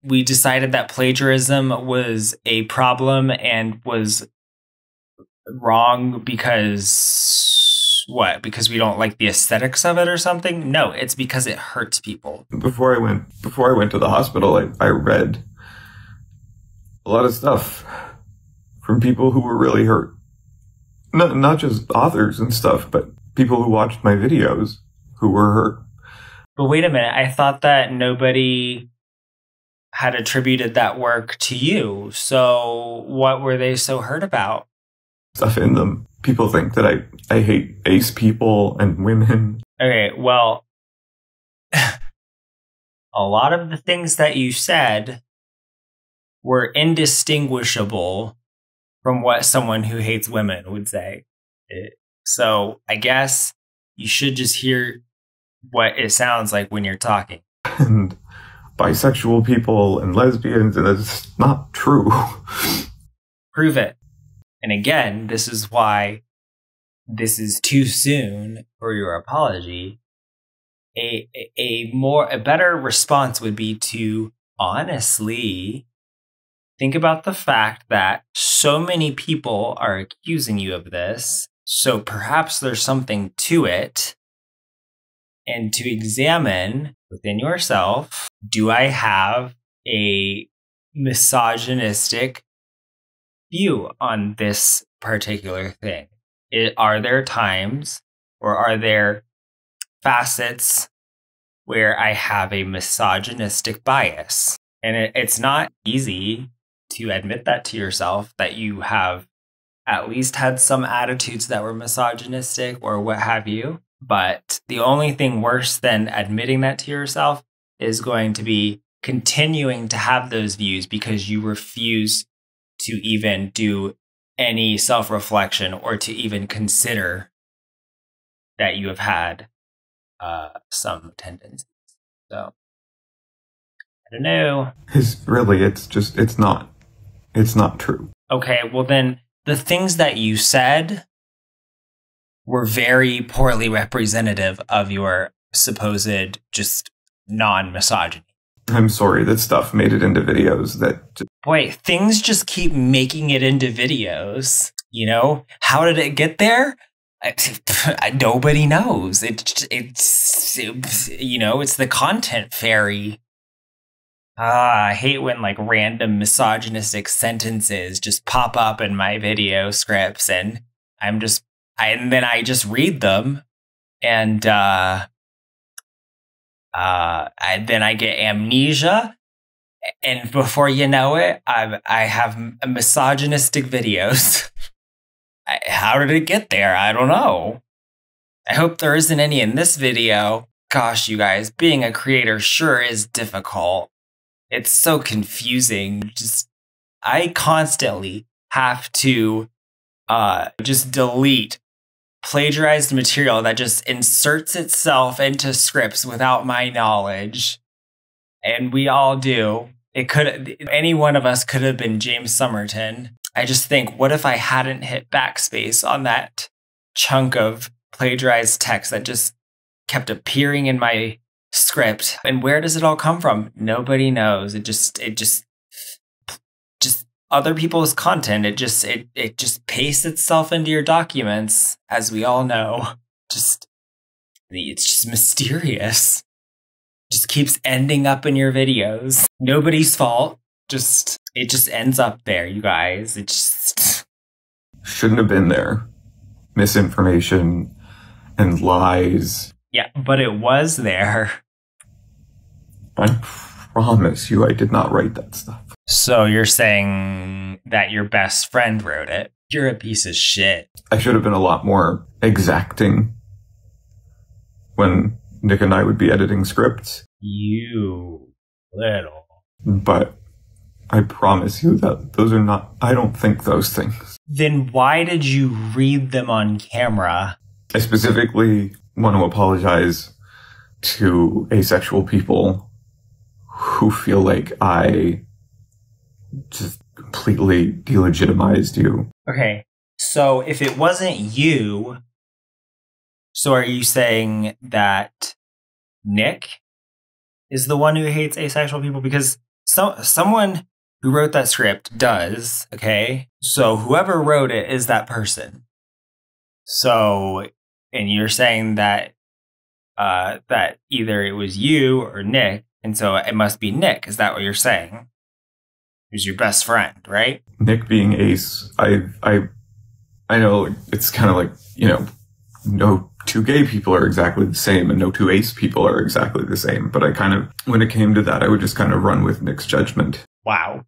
we decided that plagiarism was a problem and was wrong because what? Because we don't like the aesthetics of it or something? No, it's because it hurts people. Before I went to the hospital, I read a lot of stuff from people who were really hurt. Not just authors and stuff, but people who watched my videos who were hurt. But wait a minute, I thought that nobody had attributed that work to you. So what were they so hurt about? Stuff in them. People think that I hate ace people and women. Okay, well, a lot of the things that you said were indistinguishable from what someone who hates women would say. So I guess you should just hear what it sounds like when you're talking. And bisexual people and lesbians, and it's not true. Prove it. And again, this is why this is too soon for your apology. A better response would be to honestly think about the fact that so many people are accusing you of this, so perhaps there's something to it, and to examine within yourself, do I have a misogynistic view on this particular thing? Are there times or are there facets where I have a misogynistic bias? And it's not easy to admit that to yourself, that you have at least had some attitudes that were misogynistic or what have you. But the only thing worse than admitting that to yourself is going to be continuing to have those views because you refuse to even do any self-reflection or to even consider that you have had some tendencies. So, I don't know. It's not true. Okay, well then, the things that you said were very poorly representative of your supposed just non-misogyny. I'm sorry, that stuff made it into videos that... Boy, things just keep making it into videos, you know? How did it get there? Nobody knows. It's you know, it's the content fairy. I hate when like random misogynistic sentences just pop up in my video scripts and then I just read them and then I get amnesia, and before you know it, I have misogynistic videos. How did it get there? I don't know. I hope there isn't any in this video. Gosh, you guys, being a creator sure is difficult. It's so confusing. I constantly have to just delete plagiarized material that just inserts itself into scripts without my knowledge. And we all do. Any one of us could have been James Somerton. I just think, what if I hadn't hit backspace on that chunk of plagiarized text that just kept appearing in my script? And where does it all come from? Nobody knows. It just other people's content. It just pastes itself into your documents, as we all know. It's just mysterious. Just keeps ending up in your videos. Nobody's fault. It just ends up there, you guys. It just shouldn't have been there. Misinformation and lies. Yeah, but it was there. I promise you I did not write that stuff. So you're saying that your best friend wrote it? You're a piece of shit. I should have been a lot more exacting when Nick and I would be editing scripts. You little. But I promise you that those are not, I don't think those things. Then why did you read them on camera? I specifically want to apologize to asexual people who feel like I just completely delegitimized you. Okay, so if it wasn't you, so are you saying that Nick is the one who hates asexual people? Because someone who wrote that script does, okay? So whoever wrote it is that person. So, and you're saying that that either it was you or Nick, and so it must be Nick. Is that what you're saying? Who's your best friend, right? Nick being ace, I know it's kind of like, you know, no two gay people are exactly the same and no two ace people are exactly the same. But I kind of, when it came to that, I would just kind of run with Nick's judgment. Wow.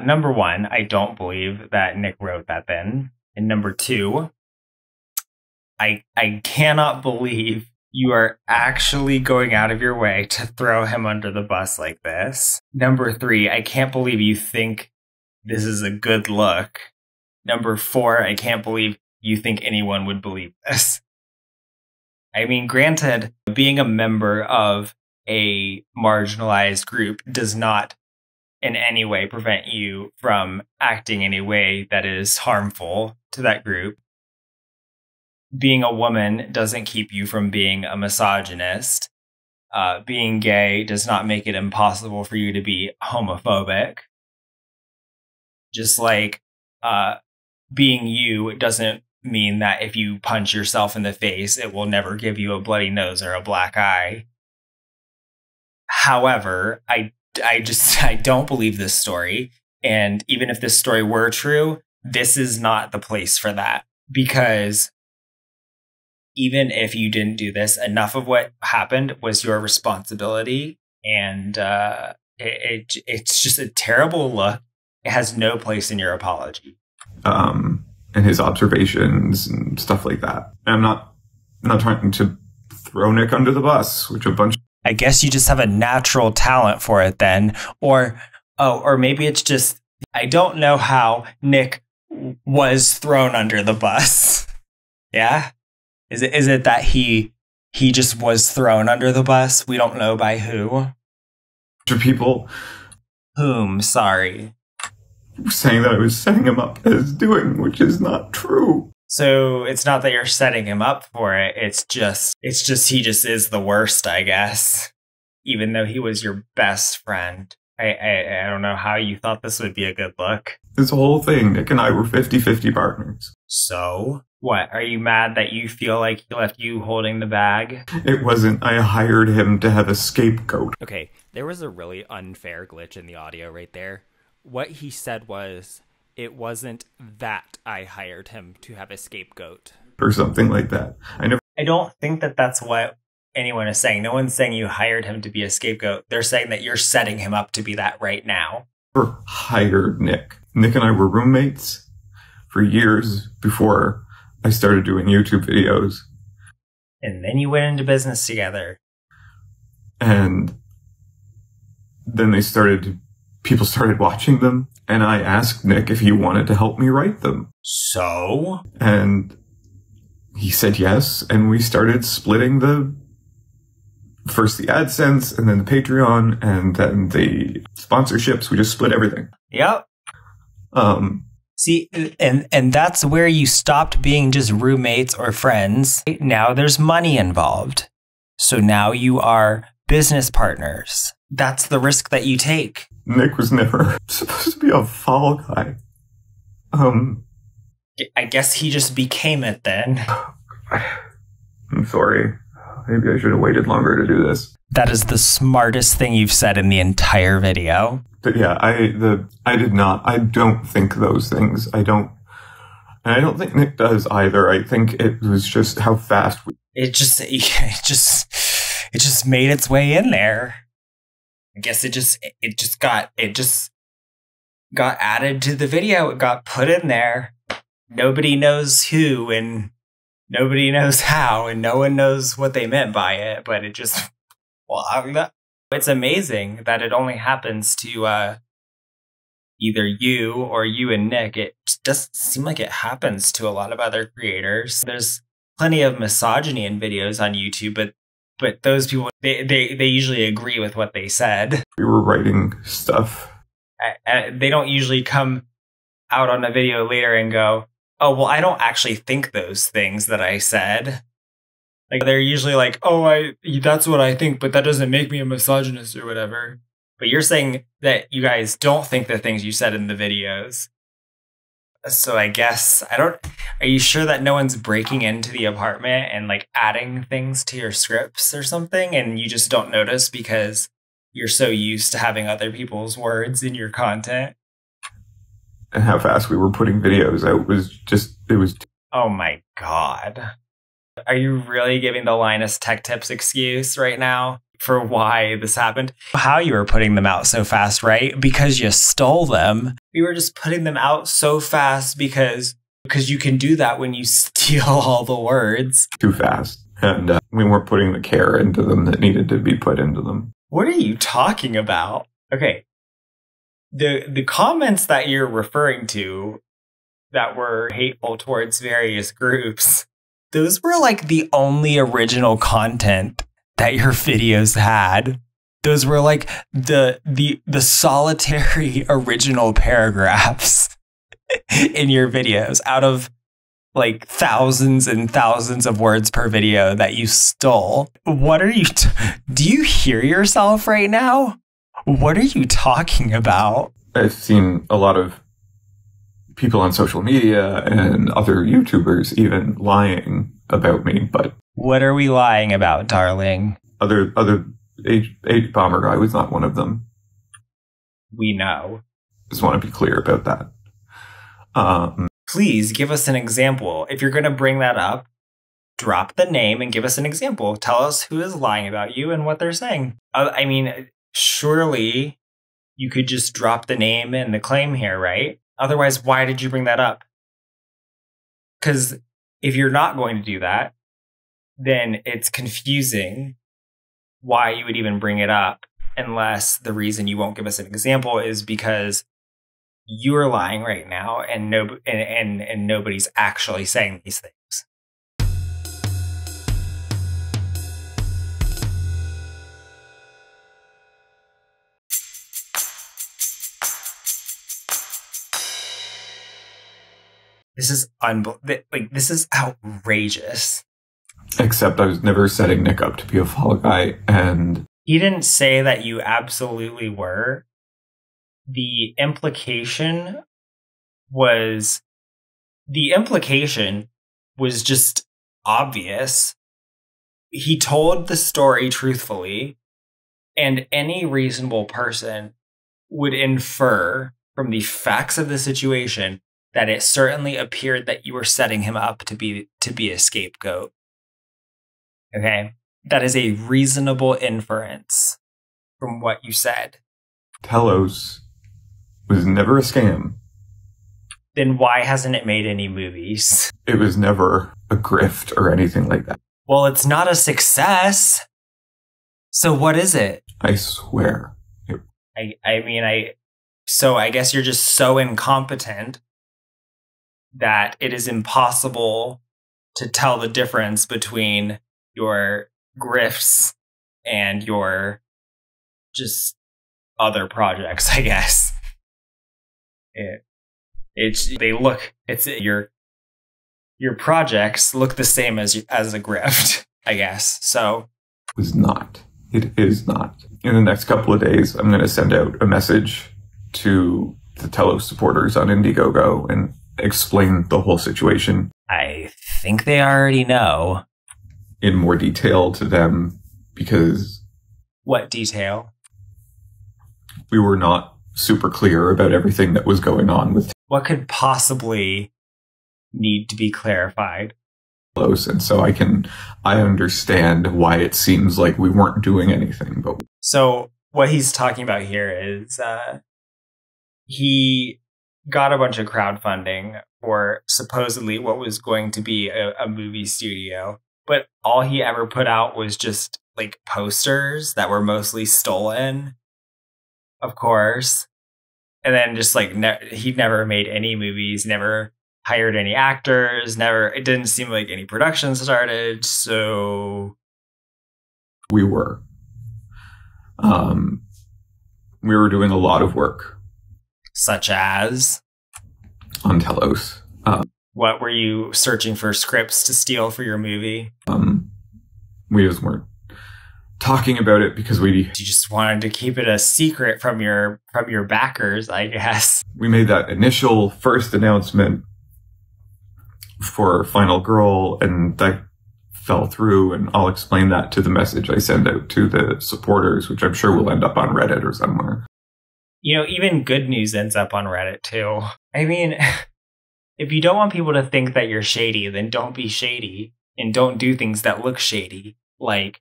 Number one, I don't believe that Nick wrote that then. And number two, I cannot believe you are actually going out of your way to throw him under the bus like this. Number three, I can't believe you think this is a good look. Number four, I can't believe you think anyone would believe this. I mean, granted, being a member of a marginalized group does not in any way prevent you from acting in a way that is harmful to that group. Being a woman doesn't keep you from being a misogynist. Being gay does not make it impossible for you to be homophobic. Just like being you doesn't mean that if you punch yourself in the face, it will never give you a bloody nose or a black eye. However, I don't believe this story. And even if this story were true, this is not the place for that. Because even if you didn't do this, enough of what happened was your responsibility. And it's just a terrible look. It has no place in your apology. And his observations and stuff like that. And I'm not trying to throw Nick under the bus, which a bunch. I guess you just have a natural talent for it then. Or maybe it's just, I don't know how Nick was thrown under the bus. Yeah? Is it that he just was thrown under the bus? We don't know by who. To people. Whom? Sorry. Saying that I was setting him up as doing, which is not true. So it's not that you're setting him up for it. It's just he just is the worst, I guess. Even though he was your best friend. I don't know how you thought this would be a good look. This whole thing, Nick and I were 50-50 partners. So? What? Are you mad that you feel like he left you holding the bag? It wasn't. I hired him to have a scapegoat. Okay, there was a really unfair glitch in the audio right there. What he said was, it wasn't that I hired him to have a scapegoat. Or something like that. I don't think that that's what anyone is saying. No one's saying you hired him to be a scapegoat. They're saying that you're setting him up to be that right now. Never hired Nick. Nick and I were roommates for years before I started doing YouTube videos. And then you went into business together. And then people started watching them, and I asked Nick if he wanted to help me write them. So? And he said yes, and we started splitting first the AdSense, and then the Patreon, and then the sponsorships. We just split everything. Yep. See, and that's where you stopped being just roommates or friends. Now there's money involved. So now you are business partners. That's the risk that you take. Nick was never supposed to be a fall guy. I guess he just became it then. I'm sorry. Maybe I should have waited longer to do this. That is the smartest thing you've said in the entire video. But yeah, I don't think those things. And I don't think Nick does either. I think it was just how fast it just made its way in there. I guess it just got added to the video. It got put in there. Nobody knows who, and nobody knows how, and no one knows what they meant by it, but it just, well, it's amazing that it only happens to either you or you and Nick. It doesn't seem like it happens to a lot of other creators. There's plenty of misogyny in videos on YouTube, but those people, they usually agree with what they said. We were writing stuff. They don't usually come out on a video later and go, oh, well, I don't actually think those things that I said. Like, they're usually like, oh, that's what I think, but that doesn't make me a misogynist or whatever. But you're saying that you guys don't think the things you said in the videos. So I guess, are you sure that no one's breaking into the apartment and like adding things to your scripts or something, and you just don't notice because you're so used to having other people's words in your content? And how fast we were putting videos out was Oh my God. Are you really giving the Linus Tech Tips excuse right now for why this happened? How you were putting them out so fast, right? Because you stole them. We were just putting them out so fast because you can do that when you steal all the words. Too fast. And we weren't putting the care into them that needed to be put into them. What are you talking about? Okay. The comments that you're referring to that were hateful towards various groups, those were like the only original content that your videos had. Those were like the solitary original paragraphs in your videos out of like thousands and thousands of words per video that you stole. What are you, do you hear yourself right now? What are you talking about? I've seen a lot of people on social media and other YouTubers even lying about me, but... What are we lying about, darling? Other H bomber guy was not one of them. We know. Just want to be clear about that. Please give us an example. If you're going to bring that up, drop the name and give us an example. Tell us who is lying about you and what they're saying. I mean, surely you could just drop the name and the claim here, right? Otherwise, why did you bring that up? Because if you're not going to do that, then it's confusing why you would even bring it up, unless the reason you won't give us an example is because you are lying right now and nobody's actually saying these things. This is this is outrageous. Except I was never setting Nick up to be a fall guy, and he didn't say that you absolutely were. The implication was just obvious. He told the story truthfully, and any reasonable person would infer from the facts of the situation that it certainly appeared that you were setting him up to be a scapegoat. Okay? That is a reasonable inference from what you said. Telos was never a scam. Then why hasn't it made any movies? It was never a grift or anything like that. Well, it's not a success. So what is it? I swear. So I guess you're just so incompetent that it is impossible to tell the difference between your grifts and your just other projects, I guess. Your projects look the same as a grift, I guess. So it was not. It is not. In the next couple of days, I'm going to send out a message to the Telos supporters on Indiegogo and explain the whole situation. I think they already know. In more detail to them, because... What detail? We were not super clear about everything that was going on with what could possibly need to be clarified. And so I understand why it seems like we weren't doing anything. But so what he's talking about here is he got a bunch of crowdfunding for supposedly what was going to be a movie studio. But all he ever put out was just like posters that were mostly stolen, of course. And then just like he never made any movies, never hired any actors, it didn't seem like any production started. So we were doing a lot of work. Such as? On Telos. What were you searching for scripts to steal for your movie? We just weren't talking about it because you just wanted to keep it a secret from your backers, I guess. We made that initial first announcement for Final Girl, and that fell through, and I'll explain that to the message I send out to the supporters, which I'm sure will end up on Reddit or somewhere. You know, even good news ends up on Reddit too. I mean, if you don't want people to think that you're shady, then don't be shady and don't do things that look shady, like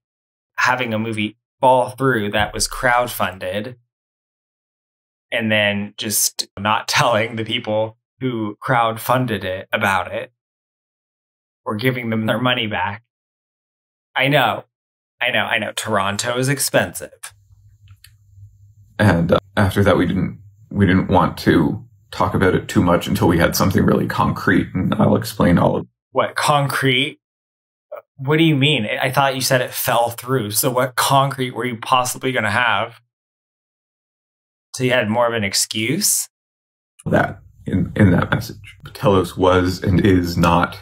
having a movie fall through that was crowdfunded and then just not telling the people who crowdfunded it about it or giving them their money back. I know. Toronto is expensive. And after that, we didn't want to talk about it too much until we had something really concrete, and I'll explain all of it. What, concrete? What do you mean? I thought you said it fell through. So what concrete were you possibly going to have? So you had more of an excuse? That, in that message. Telos was and is not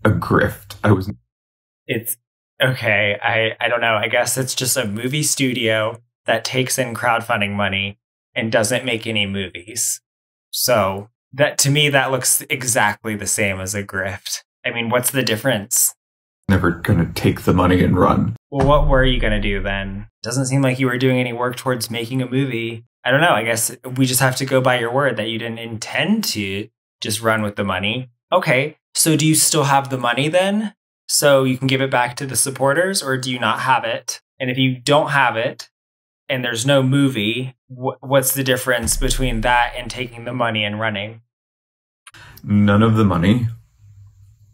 a grift. It's, okay, I don't know. I guess it's just a movie studio that takes in crowdfunding money and doesn't make any movies. So that, to me, that looks exactly the same as a grift. I mean, what's the difference? Never gonna take the money and run. Well, what were you gonna do then? Doesn't seem like you were doing any work towards making a movie. I don't know. I guess we just have to go by your word that you didn't intend to just run with the money. Okay, so do you still have the money then? So you can give it back to the supporters, or do you not have it? And if you don't have it, and there's no movie, what's the difference between that and taking the money and running? None of the money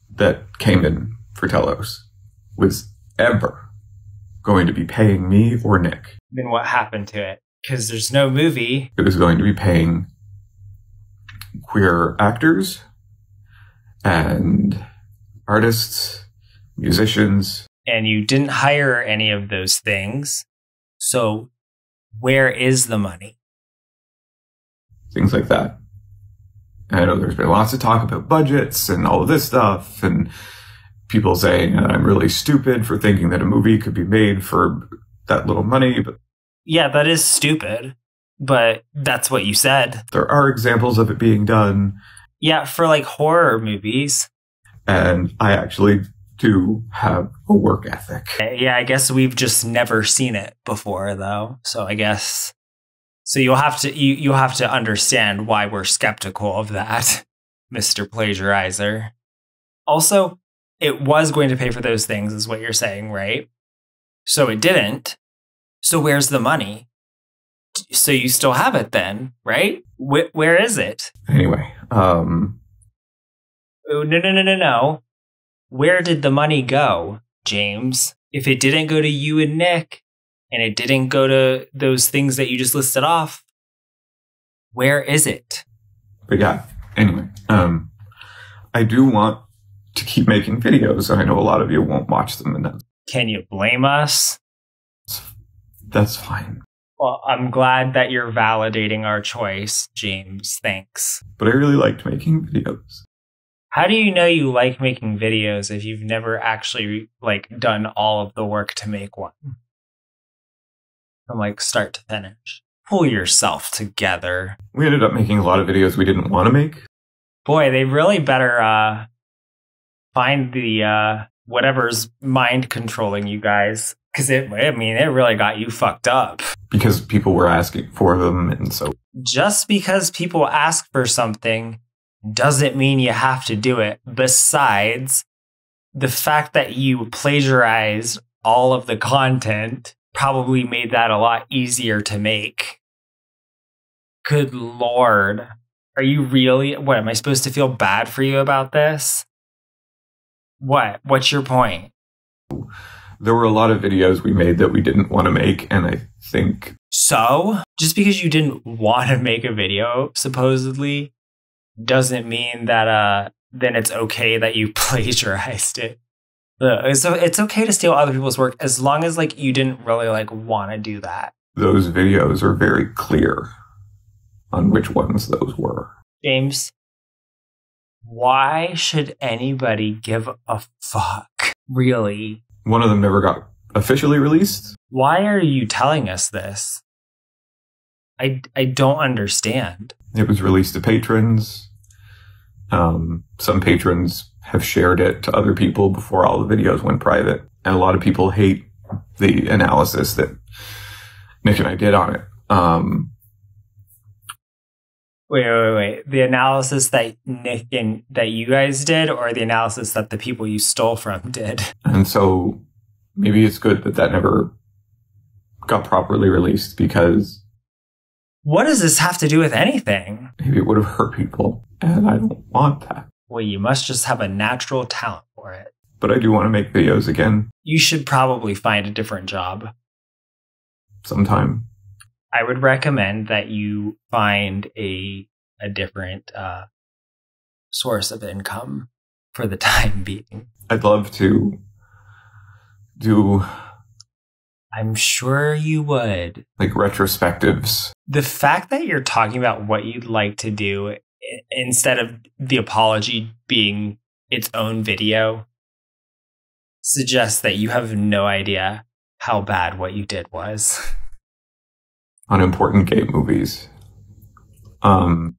that came in for Telos was ever going to be paying me or Nick. Then what happened to it? Because there's no movie. It was going to be paying queer actors and artists, musicians. And you didn't hire any of those things. So where is the money? Things like that. I know there's been lots of talk about budgets and all of this stuff, and people saying I'm really stupid for thinking that a movie could be made for that little money. But yeah, that is stupid, but that's what you said. There are examples of it being done. Yeah, for like horror movies. And I actually do have a work ethic. Yeah, I guess we've just never seen it before, though. So I guess so. You'll have to understand why we're skeptical of that, Mr. Plagiarizer. Also, it was going to pay for those things, is what you're saying, right? So it didn't. So where's the money? So you still have it then, right? Where is it? Anyway, Oh, no. Where did the money go, James? If it didn't go to you and Nick, and it didn't go to those things that you just listed off, where is it? But yeah, anyway, I do want to keep making videos, and I know a lot of you won't watch them. And can you blame us? That's fine. Well, I'm glad that you're validating our choice, James. Thanks. But I really liked making videos. How do you know you like making videos if you've never actually done all of the work to make one? From start to finish. Pull yourself together. We ended up making a lot of videos we didn't want to make. Boy, they really better find the whatever's mind controlling you guys. Because it really got you fucked up. Because people were asking for them, and so. Just because people ask for something doesn't mean you have to do it. Besides, the fact that you plagiarized all of the content probably made that a lot easier to make. Good Lord. Are you really? What, am I supposed to feel bad for you about this? What? What's your point? There were a lot of videos we made that we didn't want to make, and I think... So? Just because you didn't want to make a video, supposedly, doesn't mean that then it's okay that you plagiarized it. So it's okay to steal other people's work as long as like you didn't really like want to do that. Those videos are very clear on which ones those were. James, why should anybody give a fuck? Really? One of them never got officially released. Why are you telling us this? I don't understand. It was released to patrons. Some patrons have shared it to other people before all the videos went private. And a lot of people hate the analysis that Nick and I did on it. Wait. The analysis that Nick and that you guys did, or the analysis that the people you stole from did? And so maybe it's good that that never got properly released, because... What does this have to do with anything? Maybe it would have hurt people, and I don't want that. Well, you must just have a natural talent for it. But I do want to make videos again. You should probably find a different job. Sometime. I would recommend that you find a different source of income for the time being. I'd love to do... I'm sure you would. Like retrospectives. The fact that you're talking about what you'd like to do instead of the apology being its own video suggests that you have no idea how bad what you did was. Unimportant gay movies. Are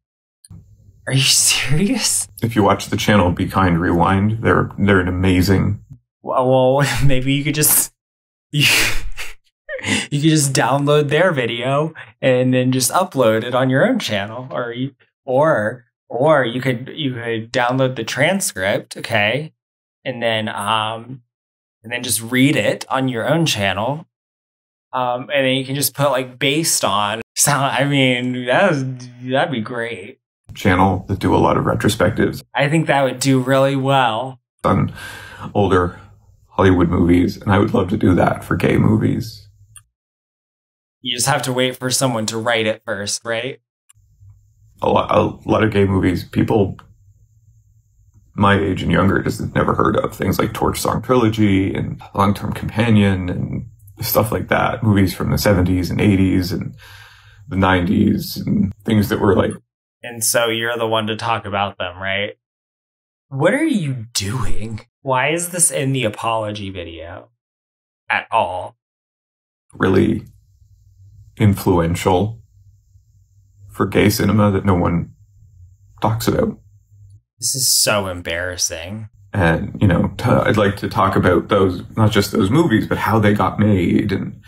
you serious? If you watch the channel Be Kind Rewind, they're an amazing... Well, maybe you could just... You could just download their video and then just upload it on your own channel, or you could download the transcript, okay, and then just read it on your own channel, and then you can just put like based on sound. I mean, that'd be great. Channel that do a lot of retrospectives. I think that would do really well On older Hollywood movies, and I would love to do that for gay movies. You just have to wait for someone to write it first, right? A lot of gay movies, people my age and younger just have never heard of. Things like Torch Song Trilogy and Long Term Companion and stuff like that. Movies from the 70s and 80s and the 90s and things that were like... And so you're the one to talk about them, right? What are you doing? Why is this in the apology video at all? Really influential for gay cinema that no one talks about. This is so embarrassing. And, you know, I'd like to talk about those, not just those movies, but how they got made and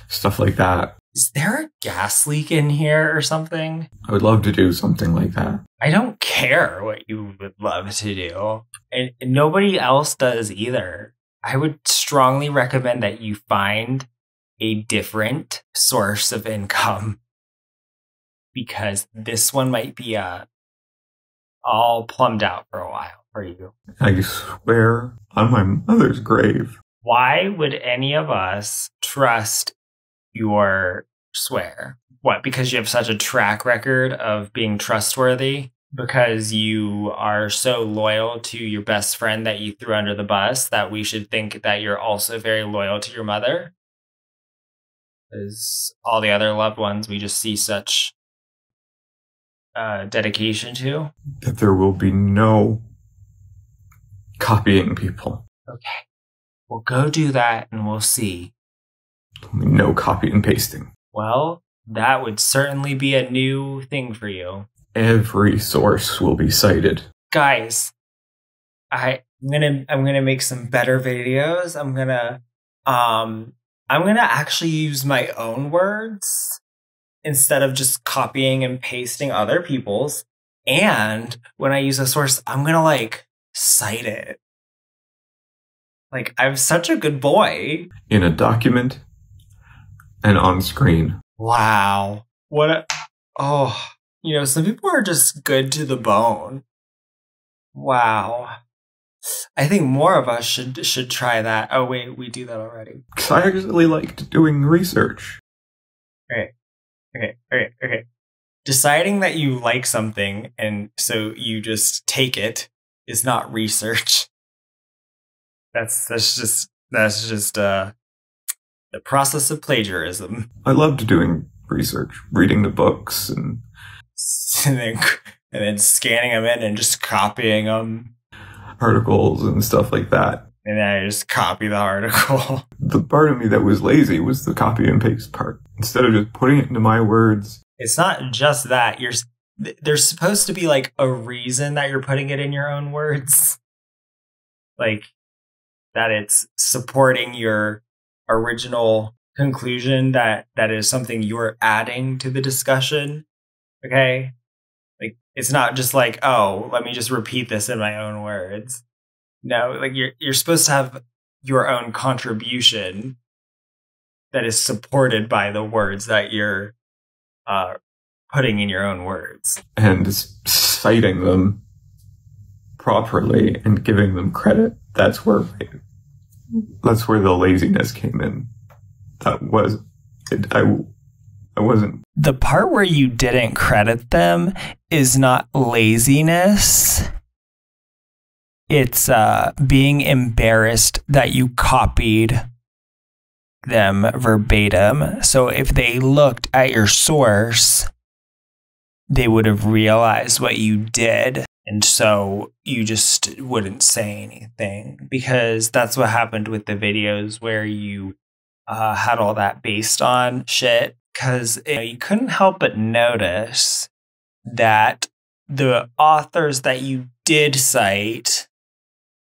stuff like that. Is there a gas leak in here or something? I would love to do something like that. I don't care what you would love to do. And nobody else does either. I would strongly recommend that you find a different source of income, because this one might be all plumbed out for a while for you. I swear on my mother's grave. Why would any of us trust your swear? What, because you have such a track record of being trustworthy? Because you are so loyal to your best friend that you threw under the bus that we should think that you're also very loyal to your mother? Because all the other loved ones we just see such dedication to. That there will be no copying people. Okay. Well, go do that and we'll see. No copy and pasting. Well, that would certainly be a new thing for you. Every source will be cited. Guys, I'm gonna make some better videos. I'm gonna actually use my own words instead of just copying and pasting other people's. And when I use a source, I'm gonna like cite it. Like, I'm such a good boy. In a document and on screen. Wow. Oh, You know, some people are just good to the bone. Wow. I think more of us should try that. Oh wait, we do that already. Because I actually liked doing research. Okay. Deciding that you like something and so you just take it is not research. That's just the process of plagiarism. I loved doing research, reading the books and then scanning them in and just copying them. Articles and stuff like that. And then I just copy the article. The part of me that was lazy was the copy and paste part. Instead of just putting it into my words. It's not just that. There's supposed to be like a reason that you're putting it in your own words. Like that it's supporting your original conclusion that is something you're adding to the discussion. Okay? Like it's not just like, oh, let me just repeat this in my own words. No, like you're supposed to have your own contribution that is supported by the words that you're putting in your own words. And citing them properly and giving them credit. That's where the laziness came in. I wasn't. The part where you didn't credit them is not laziness. It's being embarrassed that you copied them verbatim. So if they looked at your source, they would have realized what you did. And so you just wouldn't say anything, because that's what happened with the videos where you had all that based on shit. Because you couldn't help but notice that the authors that you did cite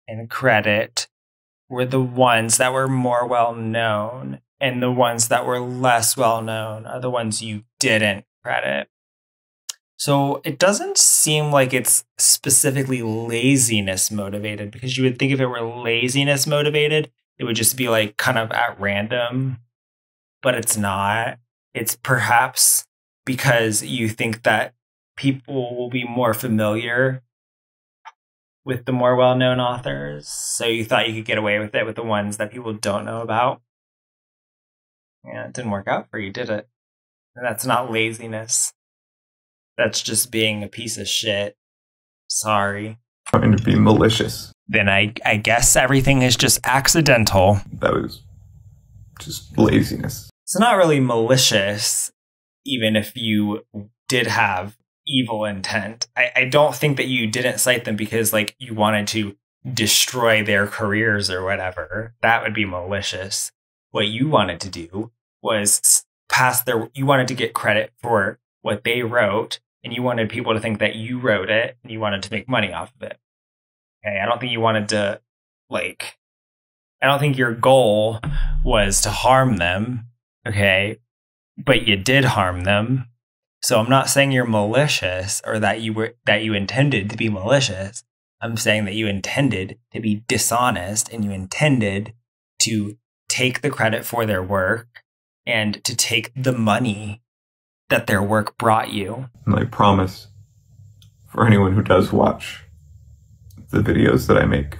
and credit were the ones that were more well known, and the ones that were less well known are the ones you didn't credit. So it doesn't seem like it's specifically laziness motivated, because you would think if it were laziness motivated, it would just be like kind of at random, but it's not. It's perhaps because you think that people will be more familiar with the more well-known authors, so you thought you could get away with it with the ones that people don't know about. Yeah, it didn't work out for you, did it? And that's not laziness. That's just being a piece of shit. Sorry. Trying to be malicious. Then I guess everything is just accidental. That was just laziness. It's not really malicious, even if you did have evil intent. I don't think that you didn't cite them because like you wanted to destroy their careers or whatever. That would be malicious. What you wanted to do was you wanted to get credit for what they wrote, and you wanted people to think that you wrote it, and you wanted to make money off of it. Okay, I don't think you wanted to, I don't think your goal was to harm them. Okay, but you did harm them. So I'm not saying you're malicious or that you intended to be malicious. I'm saying that you intended to be dishonest, and you intended to take the credit for their work and to take the money that their work brought you. And I promise, for anyone who does watch the videos that I make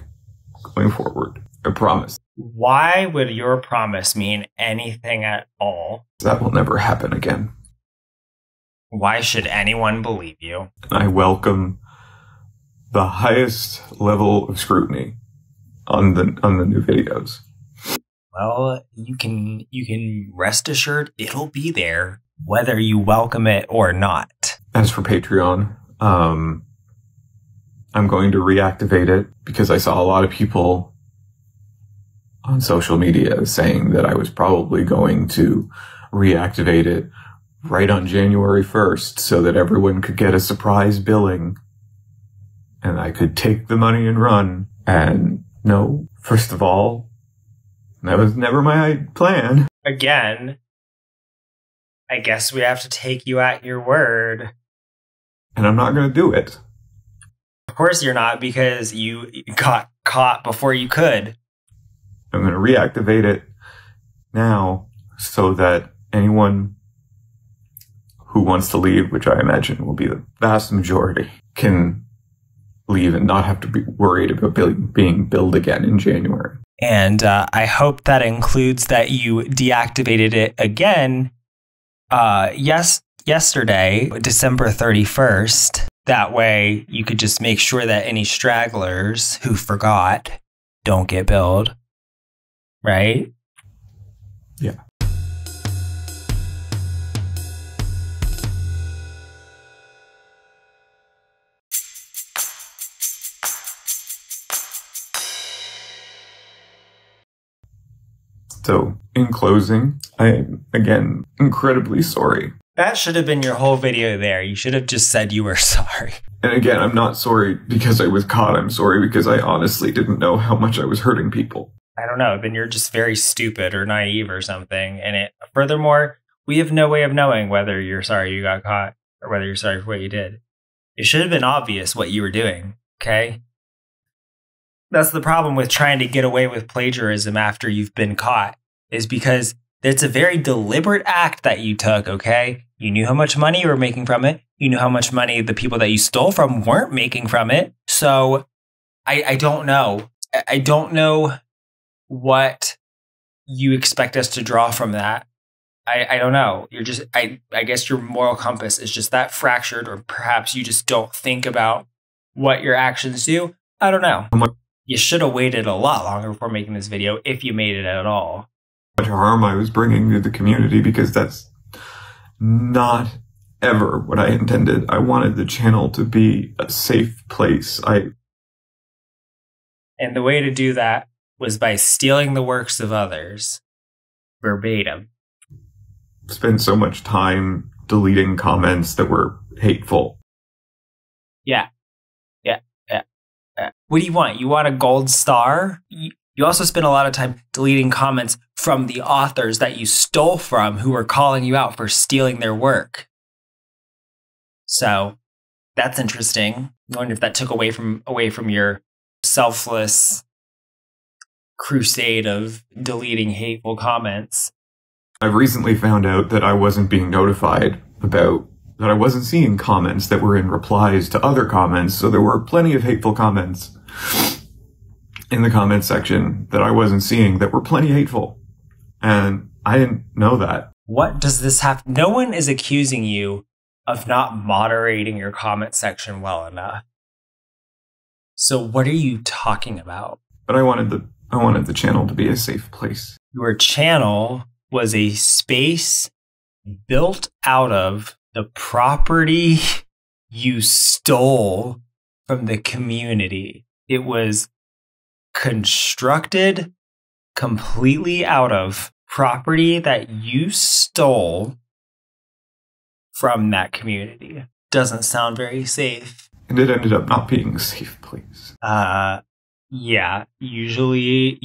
going forward, I promise. Why would your promise mean anything at all? That will never happen again. Why should anyone believe you? I welcome the highest level of scrutiny on the new videos. Well, you can rest assured it'll be there, whether you welcome it or not. As for Patreon, I'm going to reactivate it because I saw a lot of people on social media saying that I was probably going to reactivate it right on January 1st so that everyone could get a surprise billing and I could take the money and run. And no, first of all, that was never my plan. Again, I guess we have to take you at your word. And I'm not going to do it. Of course you're not, because you got caught before you could. I'm going to reactivate it now so that anyone who wants to leave, which I imagine will be the vast majority, can leave and not have to be worried about being billed again in January. And I hope that includes that you deactivated it again yesterday, December 31st. That way you could just make sure that any stragglers who forgot don't get billed. Right? Yeah. So, in closing, I am, again, incredibly sorry. That should have been your whole video there. You should have just said you were sorry. And again, I'm not sorry because I was caught. I'm sorry because I honestly didn't know how much I was hurting people. I don't know. Then you're just very stupid or naive or something. And furthermore, we have no way of knowing whether you're sorry you got caught or whether you're sorry for what you did. It should have been obvious what you were doing, okay? That's the problem with trying to get away with plagiarism after you've been caught, is because it's a very deliberate act that you took, okay? You knew how much money you were making from it. You knew how much money the people that you stole from weren't making from it. So I don't know. I don't know what you expect us to draw from that. I don't know. You're just, I guess your moral compass is just that fractured, or perhaps you just don't think about what your actions do. I don't know. You should have waited a lot longer before making this video, if you made it at all. Much harm I was bringing to the community, because that's not ever what I intended. I wanted the channel to be a safe place. And the way to do that was by stealing the works of others verbatim. Spent so much time deleting comments that were hateful. Yeah. What do you want? You want a gold star? You also spent a lot of time deleting comments from the authors that you stole from, who were calling you out for stealing their work. So that's interesting. I wonder if that took away from your selfless crusade of deleting hateful comments. I've recently found out that I wasn't being notified about that I wasn't seeing comments that were in replies to other comments, so there were plenty of hateful comments in the comment section that I wasn't seeing that were plenty hateful. And I didn't know that. What does this have? No one is accusing you of not moderating your comment section well enough. So what are you talking about? But I wanted the channel to be a safe place. Your channel was a space built out of the property you stole from the community. It was constructed completely out of property that you stole from that community. Doesn't sound very safe. And it ended up not being a safe place. Yeah. Usually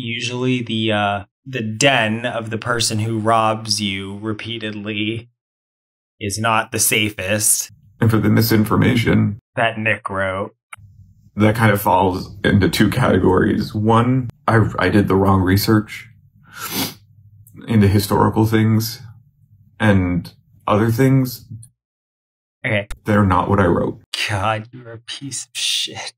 the den of the person who robs you repeatedly is not the safest. And for the misinformation that Nick wrote, that kind of falls into two categories. One, I did the wrong research into historical things, and other things, okay, they're not what I wrote. God, you're a piece of shit.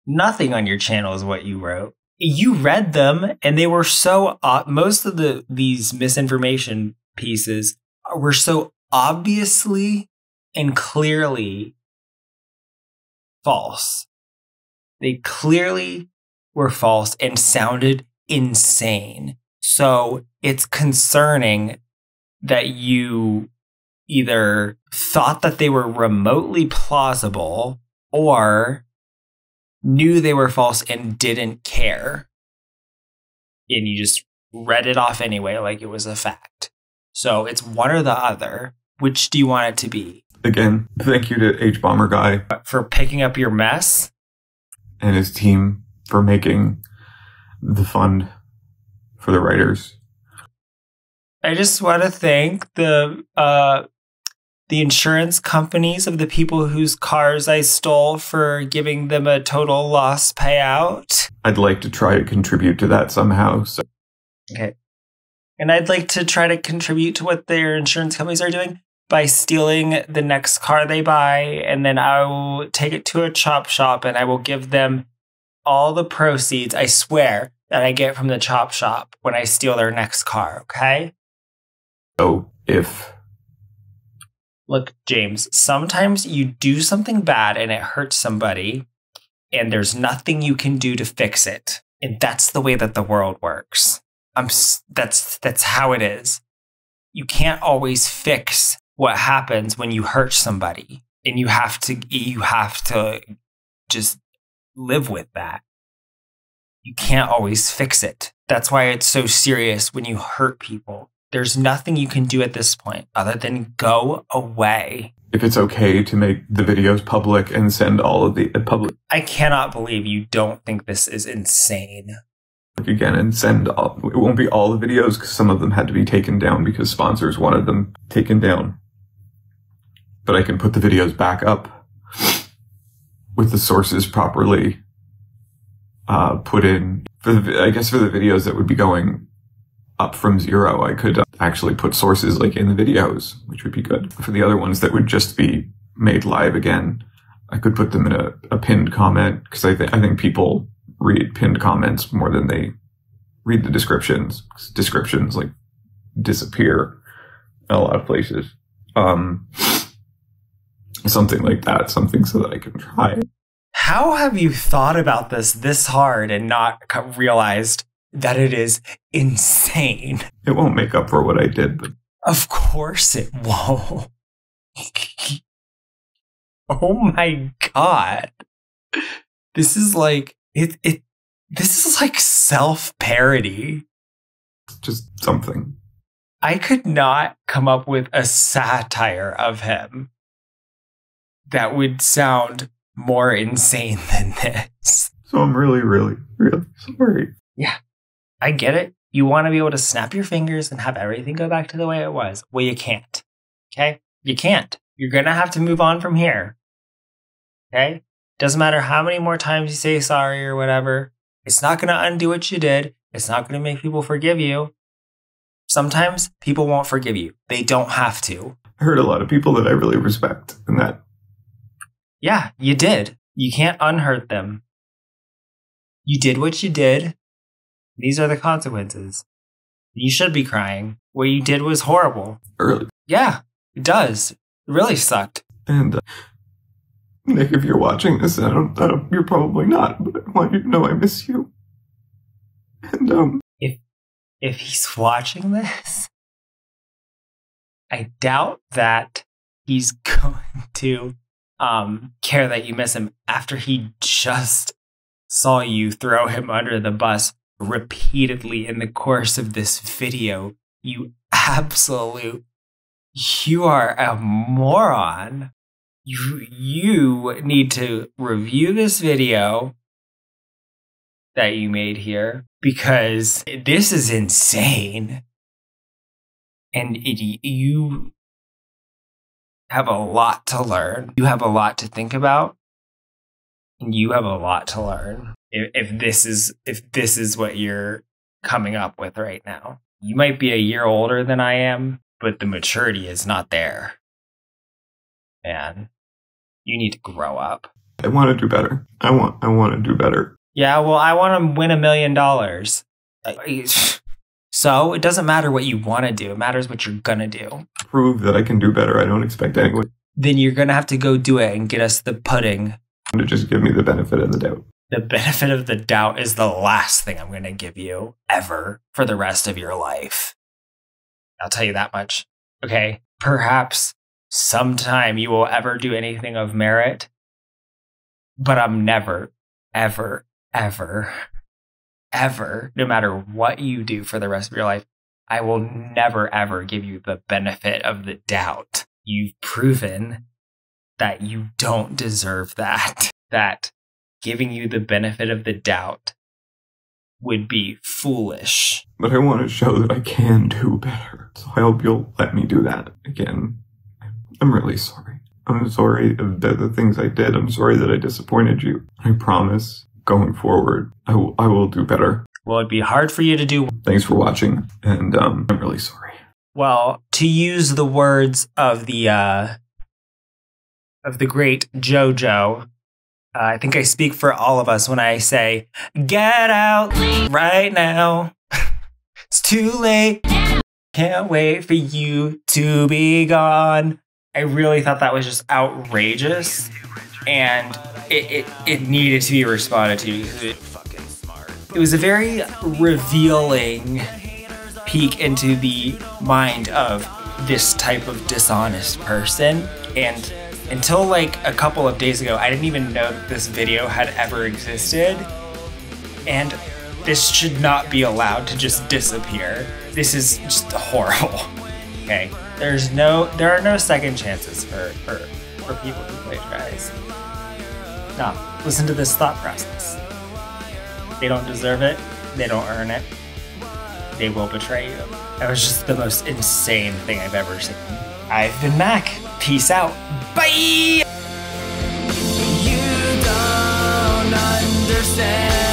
Nothing on your channel is what you wrote. You read them, and they were so most of these misinformation pieces were so obviously and clearly false. They clearly were false and sounded insane. So it's concerning that you either thought that they were remotely plausible or knew they were false and didn't care. And you just read it off anyway like it was a fact. So it's one or the other. Which do you want it to be? Again, thank you to H Bomber Guy for picking up your mess and his team for making the fund for the writers. I just want to thank the insurance companies of the people whose cars I stole for giving them a total loss payout. I'd like to try to contribute to that somehow. So. Okay. And I'd like to try to contribute to what their insurance companies are doing. by stealing the next car they buy, and then I will take it to a chop shop and I will give them all the proceeds, I swear, that I get from the chop shop when I steal their next car, okay? So if... Look, James, sometimes you do something bad and it hurts somebody, and there's nothing you can do to fix it. And that's the way that the world works. That's how it is. You can't always fix what happens when you hurt somebody, and you have to just live with that. You can't always fix it. That's why it's so serious when you hurt people. There's nothing you can do at this point other than go away. If it's okay to make the videos public and send all of the public... I cannot believe you don't think this is insane. Again, and send all... It won't be all the videos because some of them had to be taken down because sponsors wanted them taken down. But I can put the videos back up with the sources properly put in. I guess for the videos that would be going up from 0, I could actually put sources like in the videos, which would be good. For the other ones that would just be made live again, I could put them in a pinned comment, because I think people read pinned comments more than they read the descriptions. Descriptions like disappear in a lot of places. Something like that, something so that I can try. How have you thought about this hard and not realized that it is insane? It won't make up for what I did, but... Of course it won't. Oh my God. This is like, this is like self-parody. Just something. I could not come up with a satire of him that would sound more insane than this. So I'm really, really, really sorry. Yeah, I get it. You want to be able to snap your fingers and have everything go back to the way it was. Well, you can't. Okay? You can't. You're going to have to move on from here. Okay? Doesn't matter how many more times you say sorry or whatever. It's not going to undo what you did. It's not going to make people forgive you. Sometimes people won't forgive you. They don't have to. I hurt a lot of people that I really respect, and that... Yeah, you did. You can't unhurt them. You did what you did. These are the consequences. You should be crying. What you did was horrible. Early. Yeah, it does. It really sucked. And, Nick, if you're watching this, you're probably not, but I want you to know I miss you. And, If he's watching this, I doubt that he's going to care that you miss him after he just saw you throw him under the bus repeatedly in the course of this video. You are a moron. You need to review this video that you made here, because this is insane. And you have a lot to learn. You have a lot to think about. And you have a lot to learn. If this is what you're coming up with right now. You might be a year older than I am, but the maturity is not there. Man, you need to grow up. I want to do better. I want to do better. Yeah, well, I want to win $1 million. So it doesn't matter what you want to do. It matters what you're going to do. Prove that I can do better. I don't expect anyone. Then you're going to have to go do it and get us the pudding. To just give me the benefit of the doubt. The benefit of the doubt is the last thing I'm going to give you ever for the rest of your life. I'll tell you that much. Okay? Perhaps sometime you will ever do anything of merit, but I'm never, ever, ever, ever, no matter what you do for the rest of your life, I will never, ever give you the benefit of the doubt. You've proven that you don't deserve that. That giving you the benefit of the doubt would be foolish. But I want to show that I can do better. So I hope you'll let me do that again. I'm really sorry. I'm sorry of the things I did. I'm sorry that I disappointed you. I promise, going forward, I will do better. Well, it'd be hard for you to do. Thanks for watching, and I'm really sorry. Well, to use the words of the great JoJo, I think I speak for all of us when I say, "Get out right now. It's too late. Can't wait for you to be gone." I really thought that was just outrageous, and it needed to be responded to. It was a very revealing peek into the mind of this type of dishonest person. And until like a couple of days ago, I didn't even know that this video had ever existed. And this should not be allowed to just disappear. This is just horrible. Okay, there are no second chances for people who plagiarize. No, listen to this thought process. They don't deserve it. They don't earn it. They will betray you. That was just the most insane thing I've ever seen. I've been Mac. Peace out. Bye! You don't understand.